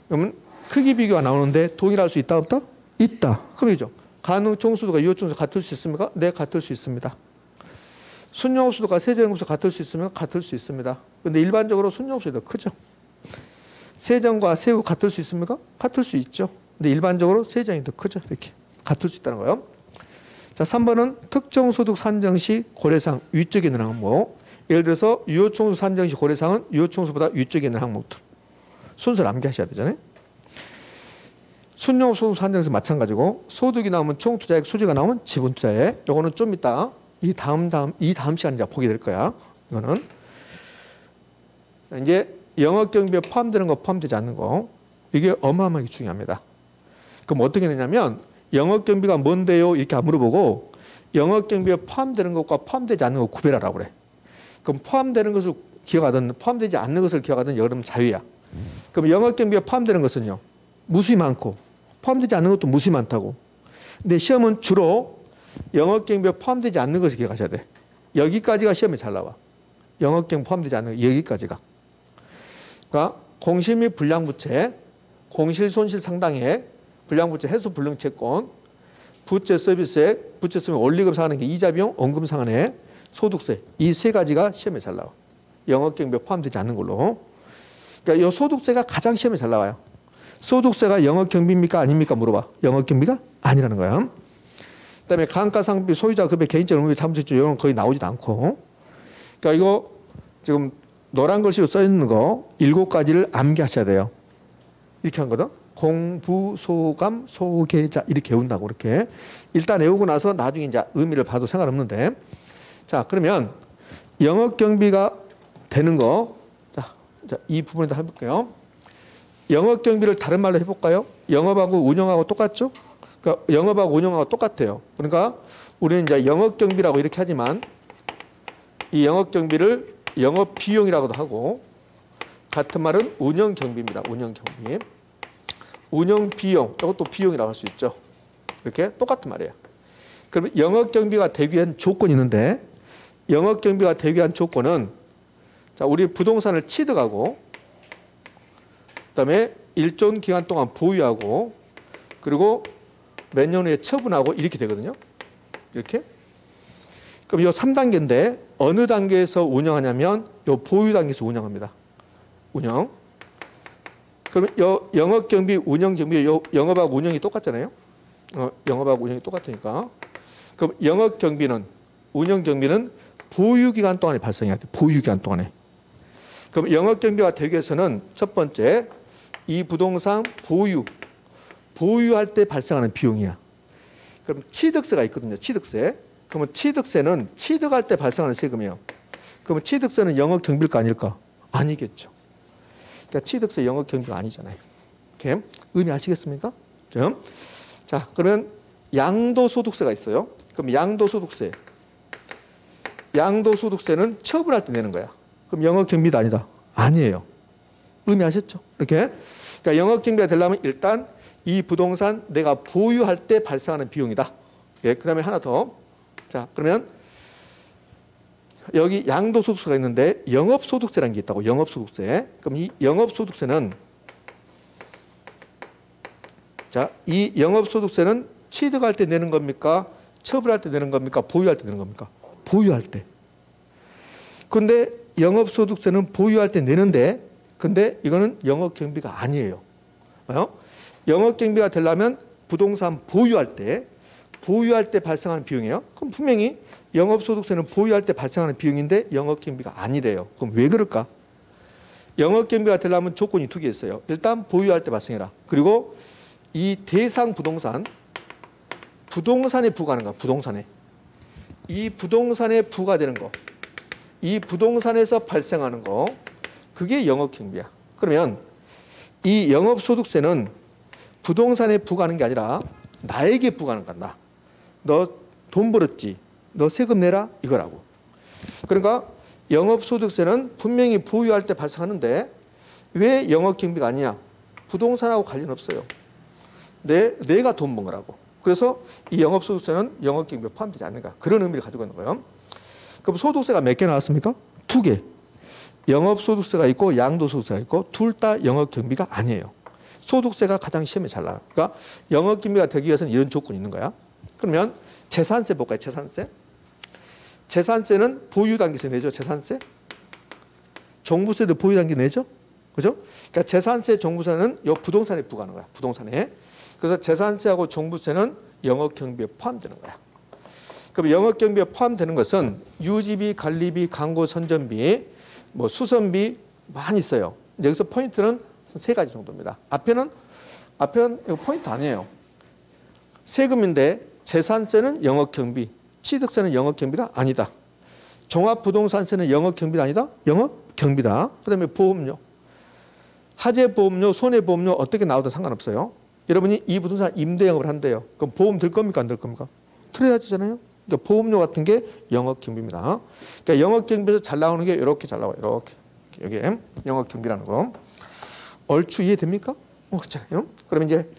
그러면 크기 비교가 나오는데 동일할 수 있다 없다? 있다. 그럼이죠. 가능총수도가 유효총수 같을 수 있습니까? 네, 같을 수 있습니다. 순영업수도가 세제영업수 같을 수 있으면 같을 수 있습니다. 그런데 일반적으로 순영업수도 크죠. 세정과 세후 같을 수 있습니까? 같을 수 있죠. 근데 일반적으로 세정이 더 크죠. 이렇게 같을 수 있다는 거예요. 자, 3번은 특정소득 산정 시 고려사항 위쪽에 있는 항목. 예를 들어서 유효총수 산정 시 고려사항은 유효총수보다 위쪽에 있는 항목들. 순서를 암기하셔야 되잖아요. 순영업 소득 산정에서 마찬가지고 소득이 나오면 총투자액, 수지가 나오면 지분투자액. 요거는 좀 이따 이 다음 시간에 이제 보게 될 거야. 이거는 이제 영업경비에 포함되는 거 포함되지 않는 거 이게 어마어마하게 중요합니다. 그럼 어떻게 되냐면 영업경비가 뭔데요? 이렇게 안 물어보고 영업경비에 포함되는 것과 포함되지 않는 거 구별하라고 그래. 그럼 포함되는 것을 기억하든 포함되지 않는 것을 기억하든 여러분 자유야. 그럼 영업경비에 포함되는 것은요. 무수히 많고 포함되지 않는 것도 무수히 많다고. 근데 시험은 주로 영업경비에 포함되지 않는 것을 기억하셔야 돼. 여기까지가 시험에 잘 나와. 영업경비 포함되지 않는 거 여기까지가. 그러니까 공실 및 불량부채, 공실 손실 상당액, 불량부채 해소 불능채권, 부채 서비스액, 부채 서비스 원리금 상환액, 이자 비용, 원금 상환액, 소득세 이 세 가지가 시험에 잘 나와. 영업경비에 포함되지 않는 걸로. 그러니까 이 소득세가 가장 시험에 잘 나와요. 소득세가 영업경비입니까? 아닙니까? 물어봐. 영업경비가 아니라는 거야. 그다음에 감가상각비, 소유자 급여, 개인적 의무, 사무실적 이런 건 거의 나오지도 않고. 그러니까 이거 지금 노란 글씨로 써 있는 거 7가지를 암기하셔야 돼요. 이렇게 한 거든. 공부, 소감, 소계자 이렇게 외운다고 이렇게. 일단 외우고 나서 나중에 이제 의미를 봐도 상관없는데. 자, 그러면 영업 경비가 되는 거. 자, 이 부분에다 해볼게요. 영업 경비를 다른 말로 해볼까요? 영업하고 운영하고 똑같죠? 그러니까 영업하고 운영하고 똑같아요. 그러니까 우리는 이제 영업 경비라고 이렇게 하지만 이 영업 경비를 영업 비용이라고도 하고 같은 말은 운영 경비입니다. 운영 경비. 운영 비용, 이것도 비용이라고 할 수 있죠. 이렇게 똑같은 말이에요. 그러면 영업 경비가 되기 위한 조건이 있는데 영업 경비가 되기 위한 조건은 자, 우리 부동산을 취득하고 그다음에 일정 기간 동안 보유하고 그리고 몇 년 후에 처분하고 이렇게 되거든요. 이렇게. 그럼 이 3단계인데 어느 단계에서 운영하냐면 이 보유 단계에서 운영합니다. 운영. 그럼 영업 경비, 운영 경비, 영업하고 운영이 똑같잖아요. 영업하고 운영이 똑같으니까. 그럼 영업 경비는 운영 경비는 보유 기간 동안에 발생해야 돼. 보유 기간 동안에. 그럼 영업 경비가 되기 위해서는 첫 번째 이 부동산 보유할 때 발생하는 비용이야. 그럼 취득세가 있거든요. 취득세. 그러면 취득세는 취득할 때 발생하는 세금이에요. 그러면 취득세는 영업 경비일까 아닐까? 아니겠죠. 그러니까 취득세 영업 경비가 아니잖아요. 이렇게 의미 아시겠습니까? 자, 그러면 양도소득세가 있어요. 그럼 양도소득세는 처분할 때 내는 거야. 그럼 영업 경비도 아니다. 아니에요. 의미 아셨죠? 이렇게. 그러니까 영업 경비가 되려면 일단 이 부동산 내가 보유할 때 발생하는 비용이다. 예, 그다음에 하나 더. 자, 그러면 여기 양도소득세가 있는데 영업소득세라는 게 있다고. 영업소득세. 그럼 이 영업소득세는 자, 이 영업소득세는 취득할 때 내는 겁니까? 처분할 때 내는 겁니까? 보유할 때 내는 겁니까? 보유할 때. 근데 영업소득세는 보유할 때 내는데 근데 이거는 영업경비가 아니에요. 영업경비가 되려면 부동산 보유할 때 발생하는 비용이에요. 그럼 분명히 영업소득세는 보유할 때 발생하는 비용인데 영업경비가 아니래요. 그럼 왜 그럴까? 영업경비가 되려면 조건이 2개 있어요. 일단 보유할 때 발생해라. 그리고 이 대상 부동산에 부과하는 거야. 부동산에. 이 부동산에 부과되는 거. 이 부동산에서 발생하는 거. 그게 영업경비야. 그러면 이 영업소득세는 부동산에 부과하는 게 아니라 나에게 부과하는 거야. 너 돈 벌었지? 너 세금 내라? 이거라고. 그러니까 영업소득세는 분명히 보유할 때 발생하는데 왜 영업경비가 아니냐? 부동산하고 관련 없어요. 내가 돈 번 거라고. 그래서 이 영업소득세는 영업경비에 포함되지 않는가. 그런 의미를 가지고 있는 거예요. 그럼 소득세가 몇 개 나왔습니까? 2개. 영업소득세가 있고 양도소득세가 있고 둘 다 영업경비가 아니에요. 소득세가 가장 시험에 잘 나와요. 그러니까 영업경비가 되기 위해서는 이런 조건이 있는 거야. 그러면 재산세 볼까요? 재산세. 재산세는 보유 단계에서 내죠. 재산세. 종부세도 보유 단계 내죠. 그죠? 그러니까 재산세, 종부세는 이 부동산에 부과하는 거야. 부동산에. 그래서 재산세하고 종부세는 영업경비에 포함되는 거야. 그럼 영업경비에 포함되는 것은 유지비, 관리비, 광고, 선전비, 뭐 수선비 많이 있어요. 여기서 포인트는 3가지 정도입니다. 앞에는 이거 포인트 아니에요. 세금인데 재산세는 영업경비, 취득세는 영업경비가 아니다. 종합부동산세는 영업경비가 아니다. 영업경비다. 그다음에 보험료, 화재보험료, 손해보험료 어떻게 나와도 상관없어요. 여러분이 이 부동산 임대영업을 한대요. 그럼 보험 들 겁니까 안 들 겁니까? 들어야 되잖아요. 그러니까 보험료 같은 게 영업경비입니다. 그러니까 영업경비에서 잘 나오는 게 이렇게 잘 나와요. 이렇게. 여기 영업경비라는 거. 얼추 이해됩니까? 그렇잖아요. 그러면 이제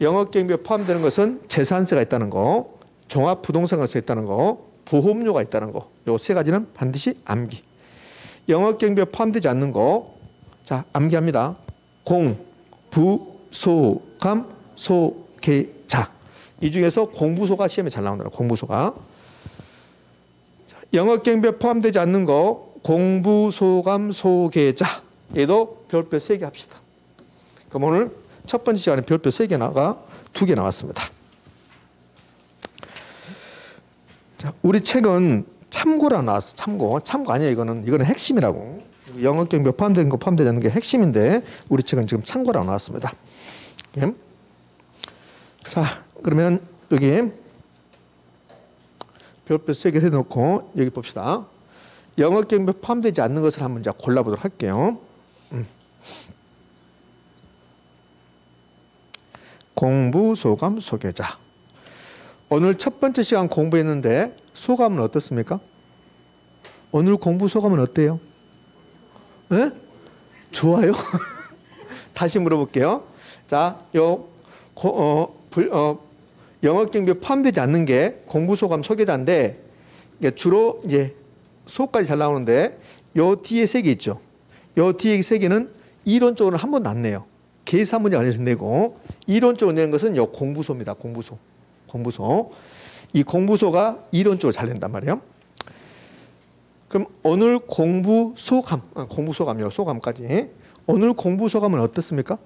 영업경비에 포함되는 것은 재산세가 있다는 거, 종합부동산세가 있다는 거, 보험료가 있다는 거. 요 3가지는 반드시 암기. 영업경비에 포함되지 않는 거, 자 암기합니다. 공, 부, 소, 감, 소, 계, 자. 이 중에서 공부소가 시험에 잘 나온다. 공부소가. 영업경비에 포함되지 않는 거 공부, 소감, 소계자. 얘도 별표 3개 합시다. 그럼 오늘 첫 번째 시간에 별표 3개 나가 2개 나왔습니다. 자, 우리 책은 참고라 나왔어. 참고. 참고 아니야 이거는. 이거는 핵심이라고. 영업 경비 포함된 거 포함되지 않는 게 핵심인데 우리 책은 지금 참고라 나왔습니다. 예? 자, 그러면 여기 별표 3개 해놓고 여기 봅시다. 영업 경비 포함되지 않는 것을 한번 이제 골라보도록 할게요. 공부 소감 소개자. 오늘 첫 번째 시간 공부했는데 소감은 어떻습니까? 오늘 공부 소감은 어때요? 네? 좋아요? 다시 물어볼게요. 자, 영업 경비에 포함되지 않는 게 공부 소감 소개자인데 주로 이제 수업까지 잘 나오는데 요 뒤에 3개 있죠. 요 뒤에 3개는 이론적으로 한 번도 안 내요. 계산 문제 안에서 내고 이론적으로 낸 것은 요 공부소입니다. 공부소. 이 공부소가 이론적으로 잘 낸단 말이에요. 그럼 오늘 공부 소감이요. 소감까지. 오늘 공부 소감은 어떻습니까?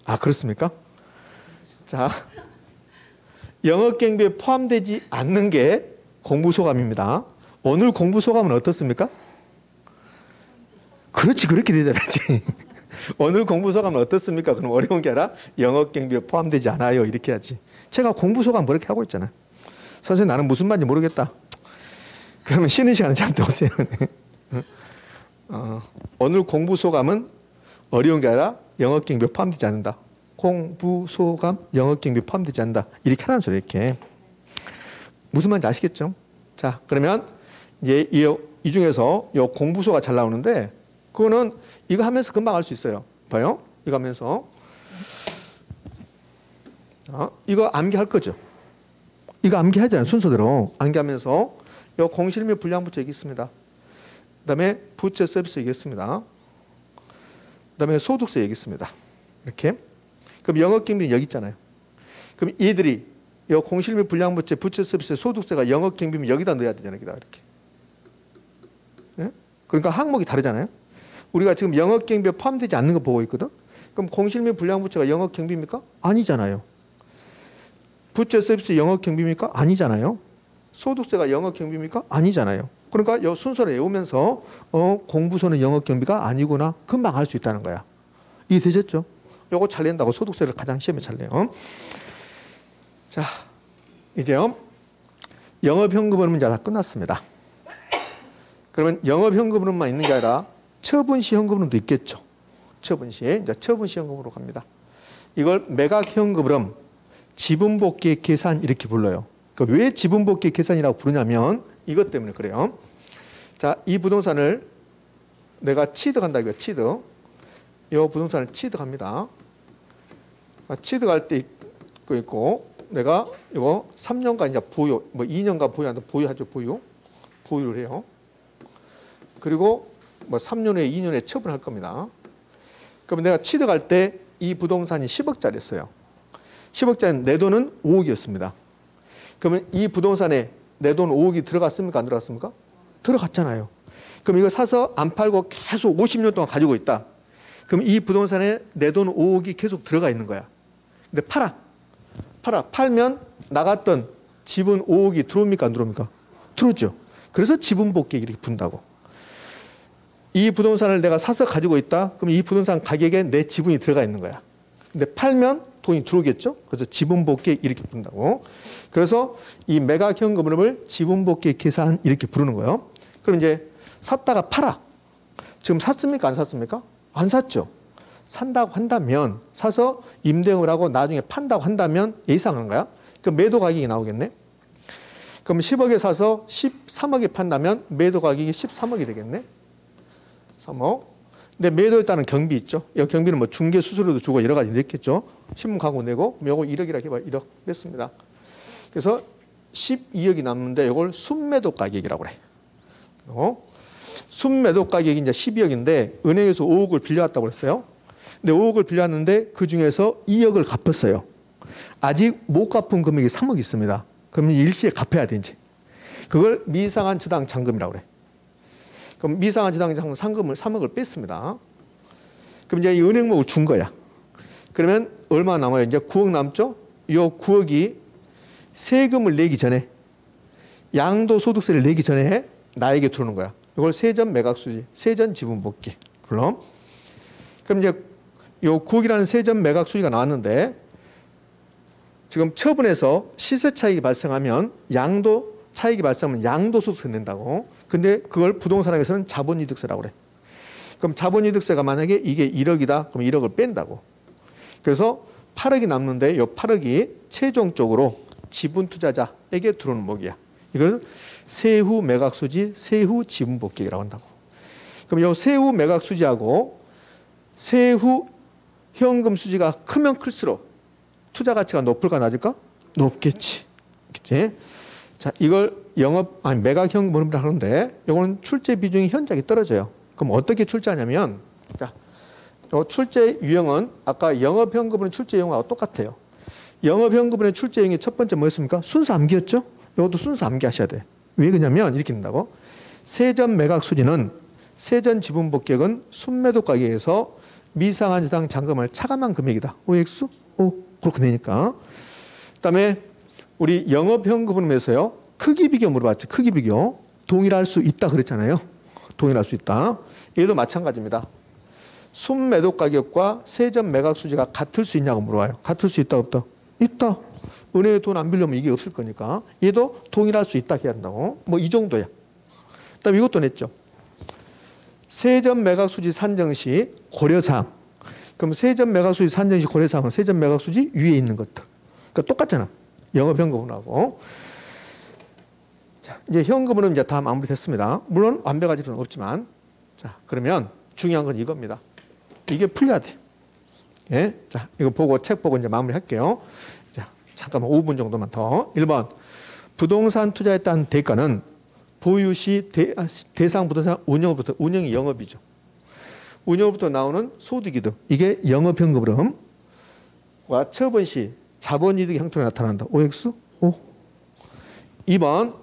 아, 그렇습니까? 자, 영업 경비에 포함되지 않는 게 공부 소감입니다. 오늘 공부 소감은 어떻습니까? 그렇지, 그렇게 대답하지. 오늘 공부 소감은 어떻습니까? 그럼 어려운 게 아니라 영업 경비에 포함되지 않아요. 이렇게 해야지. 제가 공부 소감 그렇게 하고 있잖아요. 선생님 나는 무슨 말인지 모르겠다. 그러면 쉬는 시간에 저한테 오세요. 오늘 공부 소감은 어려운 게 아니라 영업 경비에 포함되지 않는다. 공부 소감 영업 경비에 포함되지 않는다. 이렇게 하라는 소리 이렇게. 무슨 말인지 아시겠죠? 자, 그러면 이제 이 중에서 이 공부소가 잘 나오는데 그거는 이거 하면서 금방 알 수 있어요. 봐요. 이거 하면서 이거 암기할 거죠. 이거 암기하잖아요. 순서대로 암기하면서 이 공실 및 불량부채 여기 있습니다. 그다음에 부채 서비스 여기 있습니다. 그다음에 소득세 여기 있습니다. 이렇게. 그럼 영업경비는 여기 있잖아요. 그럼 이들이 이 공실 및 불량부채, 부채 서비스, 소득세가 영업경비면 여기다 넣어야 되잖아요. 여기다 이렇게. 네? 그러니까 항목이 다르잖아요. 우리가 지금 영업경비에 포함되지 않는 거 보고 있거든. 그럼 공실 및 불량부채가 영업경비입니까? 아니잖아요. 부채 서비스 영업경비입니까? 아니잖아요. 소득세가 영업경비입니까? 아니잖아요. 그러니까 이 순서를 외우면서 공부소는 영업경비가 아니구나. 금방 알 수 있다는 거야. 이해 되셨죠? 요거 잘 낸다고 소득세를 가장 시험에 잘 내요. 자, 이제요. 영업현금흐름은 이제 다 끝났습니다. 그러면 영업현금흐름만 있는 게 아니라 처분시 현금흐름도 있겠죠. 처분시. 이제 처분시 현금으로 갑니다. 이걸 매각현금흐름, 지분복귀 계산 이렇게 불러요. 그러니까 왜 지분복귀 계산이라고 부르냐면 이것 때문에 그래요. 자, 이 부동산을 내가 취득한다 이거야. 취득. 이 부동산을 취득합니다. 취득할 때 있고 내가 이거 3년간 이제 보유, 뭐 2년간 보유한다. 보유하죠. 보유를 해요. 그리고 뭐 3년 후에 2년 후에 처분할 겁니다. 그러면 내가 취득할 때 이 부동산이 10억짜리였어요. 10억짜리 내 돈은 5억이었습니다. 그러면 이 부동산에 내 돈 5억이 들어갔습니까? 안 들어갔습니까? 들어갔잖아요. 그럼 이거 사서 안 팔고 계속 50년 동안 가지고 있다. 그럼 이 부동산에 내 돈 5억이 계속 들어가 있는 거야. 근데 팔면 나갔던 지분 5억이 들어옵니까? 안 들어옵니까? 들어오죠. 그래서 지분복귀 이렇게 분다고. 이 부동산을 내가 사서 가지고 있다. 그럼 이 부동산 가격에 내 지분이 들어가 있는 거야. 근데 팔면 돈이 들어오겠죠. 그래서 지분복귀 이렇게 부른다고. 그래서 이 매각현금흐름을 지분복귀 계산 이렇게 부르는 거예요. 그럼 이제 샀다가 팔아. 지금 샀습니까? 안 샀습니까? 안 샀죠. 산다고 한다면 사서 임대금을 하고 나중에 판다고 한다면 예상하는 거야. 그럼 매도 가격이 나오겠네. 그럼 10억에 사서 13억에 판다면 매도 가격이 13억이 되겠네. 3억. 근데 매도에 따른 경비 있죠. 이 경비는 뭐 중개 수수료도 주고 여러 가지 냈겠죠. 신문 광고 내고 요거 1억이라 해봐. 1억 냈습니다. 그래서 12억이 남는데 이걸 순매도 가격이라고 그래. 순매도 가격이 이제 12억인데 은행에서 5억을 빌려왔다고 그랬어요. 근데 5억을 빌려왔는데 그 중에서 2억을 갚았어요. 아직 못 갚은 금액이 3억 있습니다. 그러면 일시에 갚아야 돼 이제. 그걸 미상한 저당 잔금이라고 그래. 그럼 미상한 저당 잔금을 3억을 뺐습니다. 그럼 이제 이 은행목을 준 거야. 그러면 얼마 남아요? 이제 9억 남죠? 이 9억이 세금을 내기 전에, 양도소득세를 내기 전에 나에게 들어오는 거야. 이걸 세전 매각수지, 세전 지분복귀. 그럼 이제 요 9억이라는 세전 매각수지가 나왔는데, 지금 처분에서 시세 차익이 발생하면 양도 차익이 발생하면 양도소득세 낸다고. 근데 그걸 부동산에서는 자본이득세라고 그래. 그럼 자본이득세가 만약에 이게 1억이다. 그럼 1억을 뺀다고. 그래서 8억이 남는데 이 8억이 최종적으로 지분투자자에게 들어오는 목이야. 이걸 세후 매각수지, 세후 지분복귀라고 한다고. 그럼 이 세후 매각수지하고 세후 현금 수지가 크면 클수록 투자 가치가 높을까 낮을까? 높겠지. 그치? 자, 이걸 매각 현금으로 하는데, 이거는 출제 비중이 현저하게 떨어져요. 그럼 어떻게 출제하냐면, 자, 출제 유형은 아까 영업 현금으로 출제 유형하고 똑같아요. 영업 현금으로 출제 유형이 첫 번째 뭐였습니까? 순수 암기였죠? 이것도 순수 암기하셔야 돼. 왜 그러냐면 이렇게 된다고. 세전 매각 수지는 세전 지분 복격은 순매도 가격에서 미상한 이상 잔금을 차감한 금액이다. OX? 그렇게 되니까. 그다음에 우리 영업 현금으로서요. 크기 비교 물어봤죠. 크기 비교. 동일할 수 있다 그랬잖아요. 동일할 수 있다. 얘도 마찬가지입니다. 순매도 가격과 세전 매각 수지가 같을 수 있냐고 물어봐요. 같을 수 있다 없다? 있다. 은행에 돈 안 빌려면 이게 없을 거니까. 얘도 동일할 수 있다 해야 한다고. 뭐 이 정도야. 그다음에 이것도 냈죠. 세전 매각 수지 산정 시 고려사항. 그럼 세전 매각 수지 산정 시 고려사항은 세전 매각 수지 위에 있는 것들. 그러니까 똑같잖아. 영업 현금하고. 자, 이제 현금으로는 이제 다 마무리됐습니다. 물론 완벽할 일은 없지만. 자, 그러면 중요한 건 이겁니다. 이게 풀려야 돼. 예? 자, 이거 보고 책 보고 이제 마무리할게요. 자, 잠깐만 5분 정도만 더. 1번. 부동산 투자에 따른 대가는 보유 시 대상 부동산 운영이 영업이죠. 운영으로부터 나오는 소득이득. 이게 영업 현금흐름과 처분 시 자본이득 형태로 나타난다. OX? O. 2번.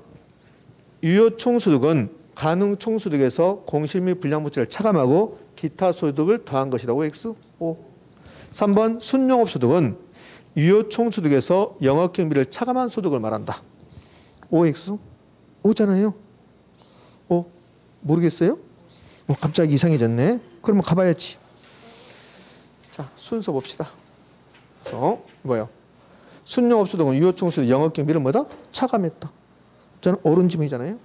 유효 총소득은 가능 총소득에서 공실 및 불량부채를 차감하고 기타 소득을 더한 것이다. OX? O. 3번. 순영업소득은 유효 총소득에서 영업경비를 차감한 소득을 말한다. OX? O잖아요. O. 모르겠어요? 갑자기 이상해졌네. 그러면 가봐야지. 자, 순서 봅시다. 그래서 뭐예요? 순영업소득은 유효 총소득 영업경비를 뭐다? 차감했다. 저는 옳은 지문이잖아요.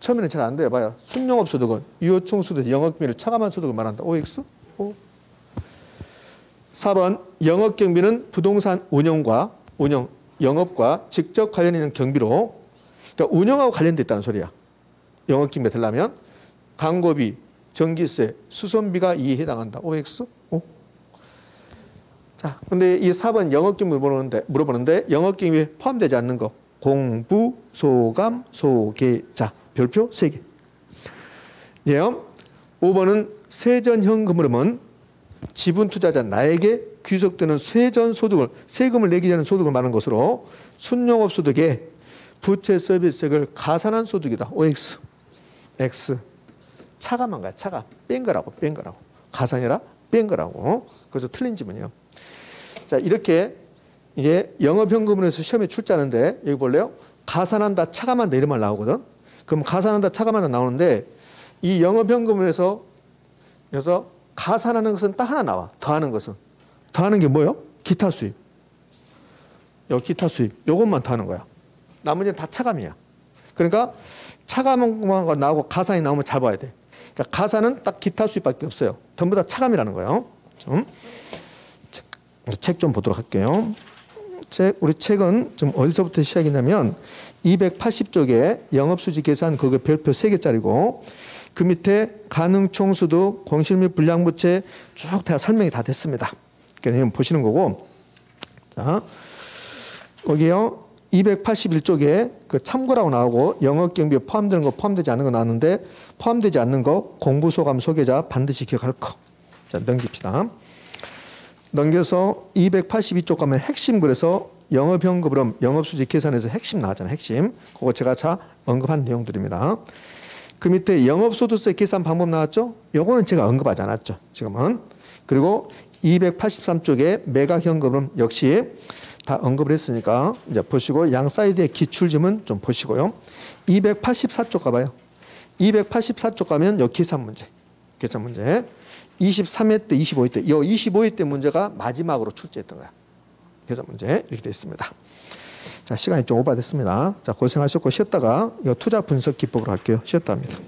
처음에는 잘 안 돼요. 봐요. 순영업소득은 유효 총소득 영업경비를 차감한 소득을 말한다. OX? O. 4번. 영업경비는 부동산 영업과 직접 관련 있는 경비로, 그러니까 운영하고 관련돼 있다는 소리야. 영업경비가 되려면 광고비, 전기세, 수선비가 이에 해당한다. OX? O. 자, 근데 이 4번 영업경비 물어보는데 영업경비에 포함되지 않는 거. 공부, 소감, 소계자. 별표 3개. 예요. 5번은 세전현금흐름은 지분투자자 나에게 귀속되는 세금을 내기 전에 소득을 말하는 것으로 순영업소득에 부채 서비스액을 가산한 소득이다. OX. X. 차감한 거야. 차감. 뺀 거라고. 가산이라 뺀 거라고. 그래서 틀린 지문이요. 자, 이렇게 이제 영업현금으로서 시험에 출제하는데 여기 볼래요? 가산한다, 차감한다 이런 말 나오거든. 그럼 가산한다, 차감한다 나오는데 이 영업현금에서 그래서 가산하는 것은 딱 하나 나와. 더하는 것은. 더하는 게 뭐예요? 기타 수입. 여기 기타 수입. 요것만 더하는 거야. 나머지는 다 차감이야. 그러니까 차감한 거 나오고 가산이 나오면 잘 봐야 돼. 그러니까 가산은 딱 기타 수입밖에 없어요. 전부 다 차감이라는 거예요. 책 좀 보도록 할게요. 우리 책은 좀 어디서부터 시작이냐면 280쪽에 영업수지 계산 그거 별표 3개짜리고 그 밑에 가능 총수도 공실 및 불량부채 쭉 다 설명이 다 됐습니다. 그러니까 보시는 거고. 자, 여기요. 281쪽에 그 참고라고 나오고 영업경비에 포함되는 거 포함되지 않는 거 나왔는데 포함되지 않는 거 공부소감 소개자 반드시 기억할 거. 자, 넘깁시다. 넘겨서 282쪽 가면 핵심 그래서 영업현금흐름 영업수지 계산에서 핵심 나왔잖아요. 핵심. 그거 제가 다 언급한 내용들입니다. 그 밑에 영업소득세 계산 방법 나왔죠? 요거는 제가 언급하지 않았죠. 지금은. 그리고 283쪽에 매각현금은 역시 다 언급을 했으니까 이제 보시고 양 사이드의 기출점은 좀 보시고요. 284쪽 가봐요. 284쪽 가면 요 계산 문제. 23회 때, 25회 때. 이 25회 때 문제가 마지막으로 출제했던 거야. 계산 문제 이렇게 되어 있습니다. 자, 시간이 좀 오버됐습니다. 자, 고생하셨고 쉬었다가 이 투자 분석 기법으로 할게요. 쉬었다 합니다.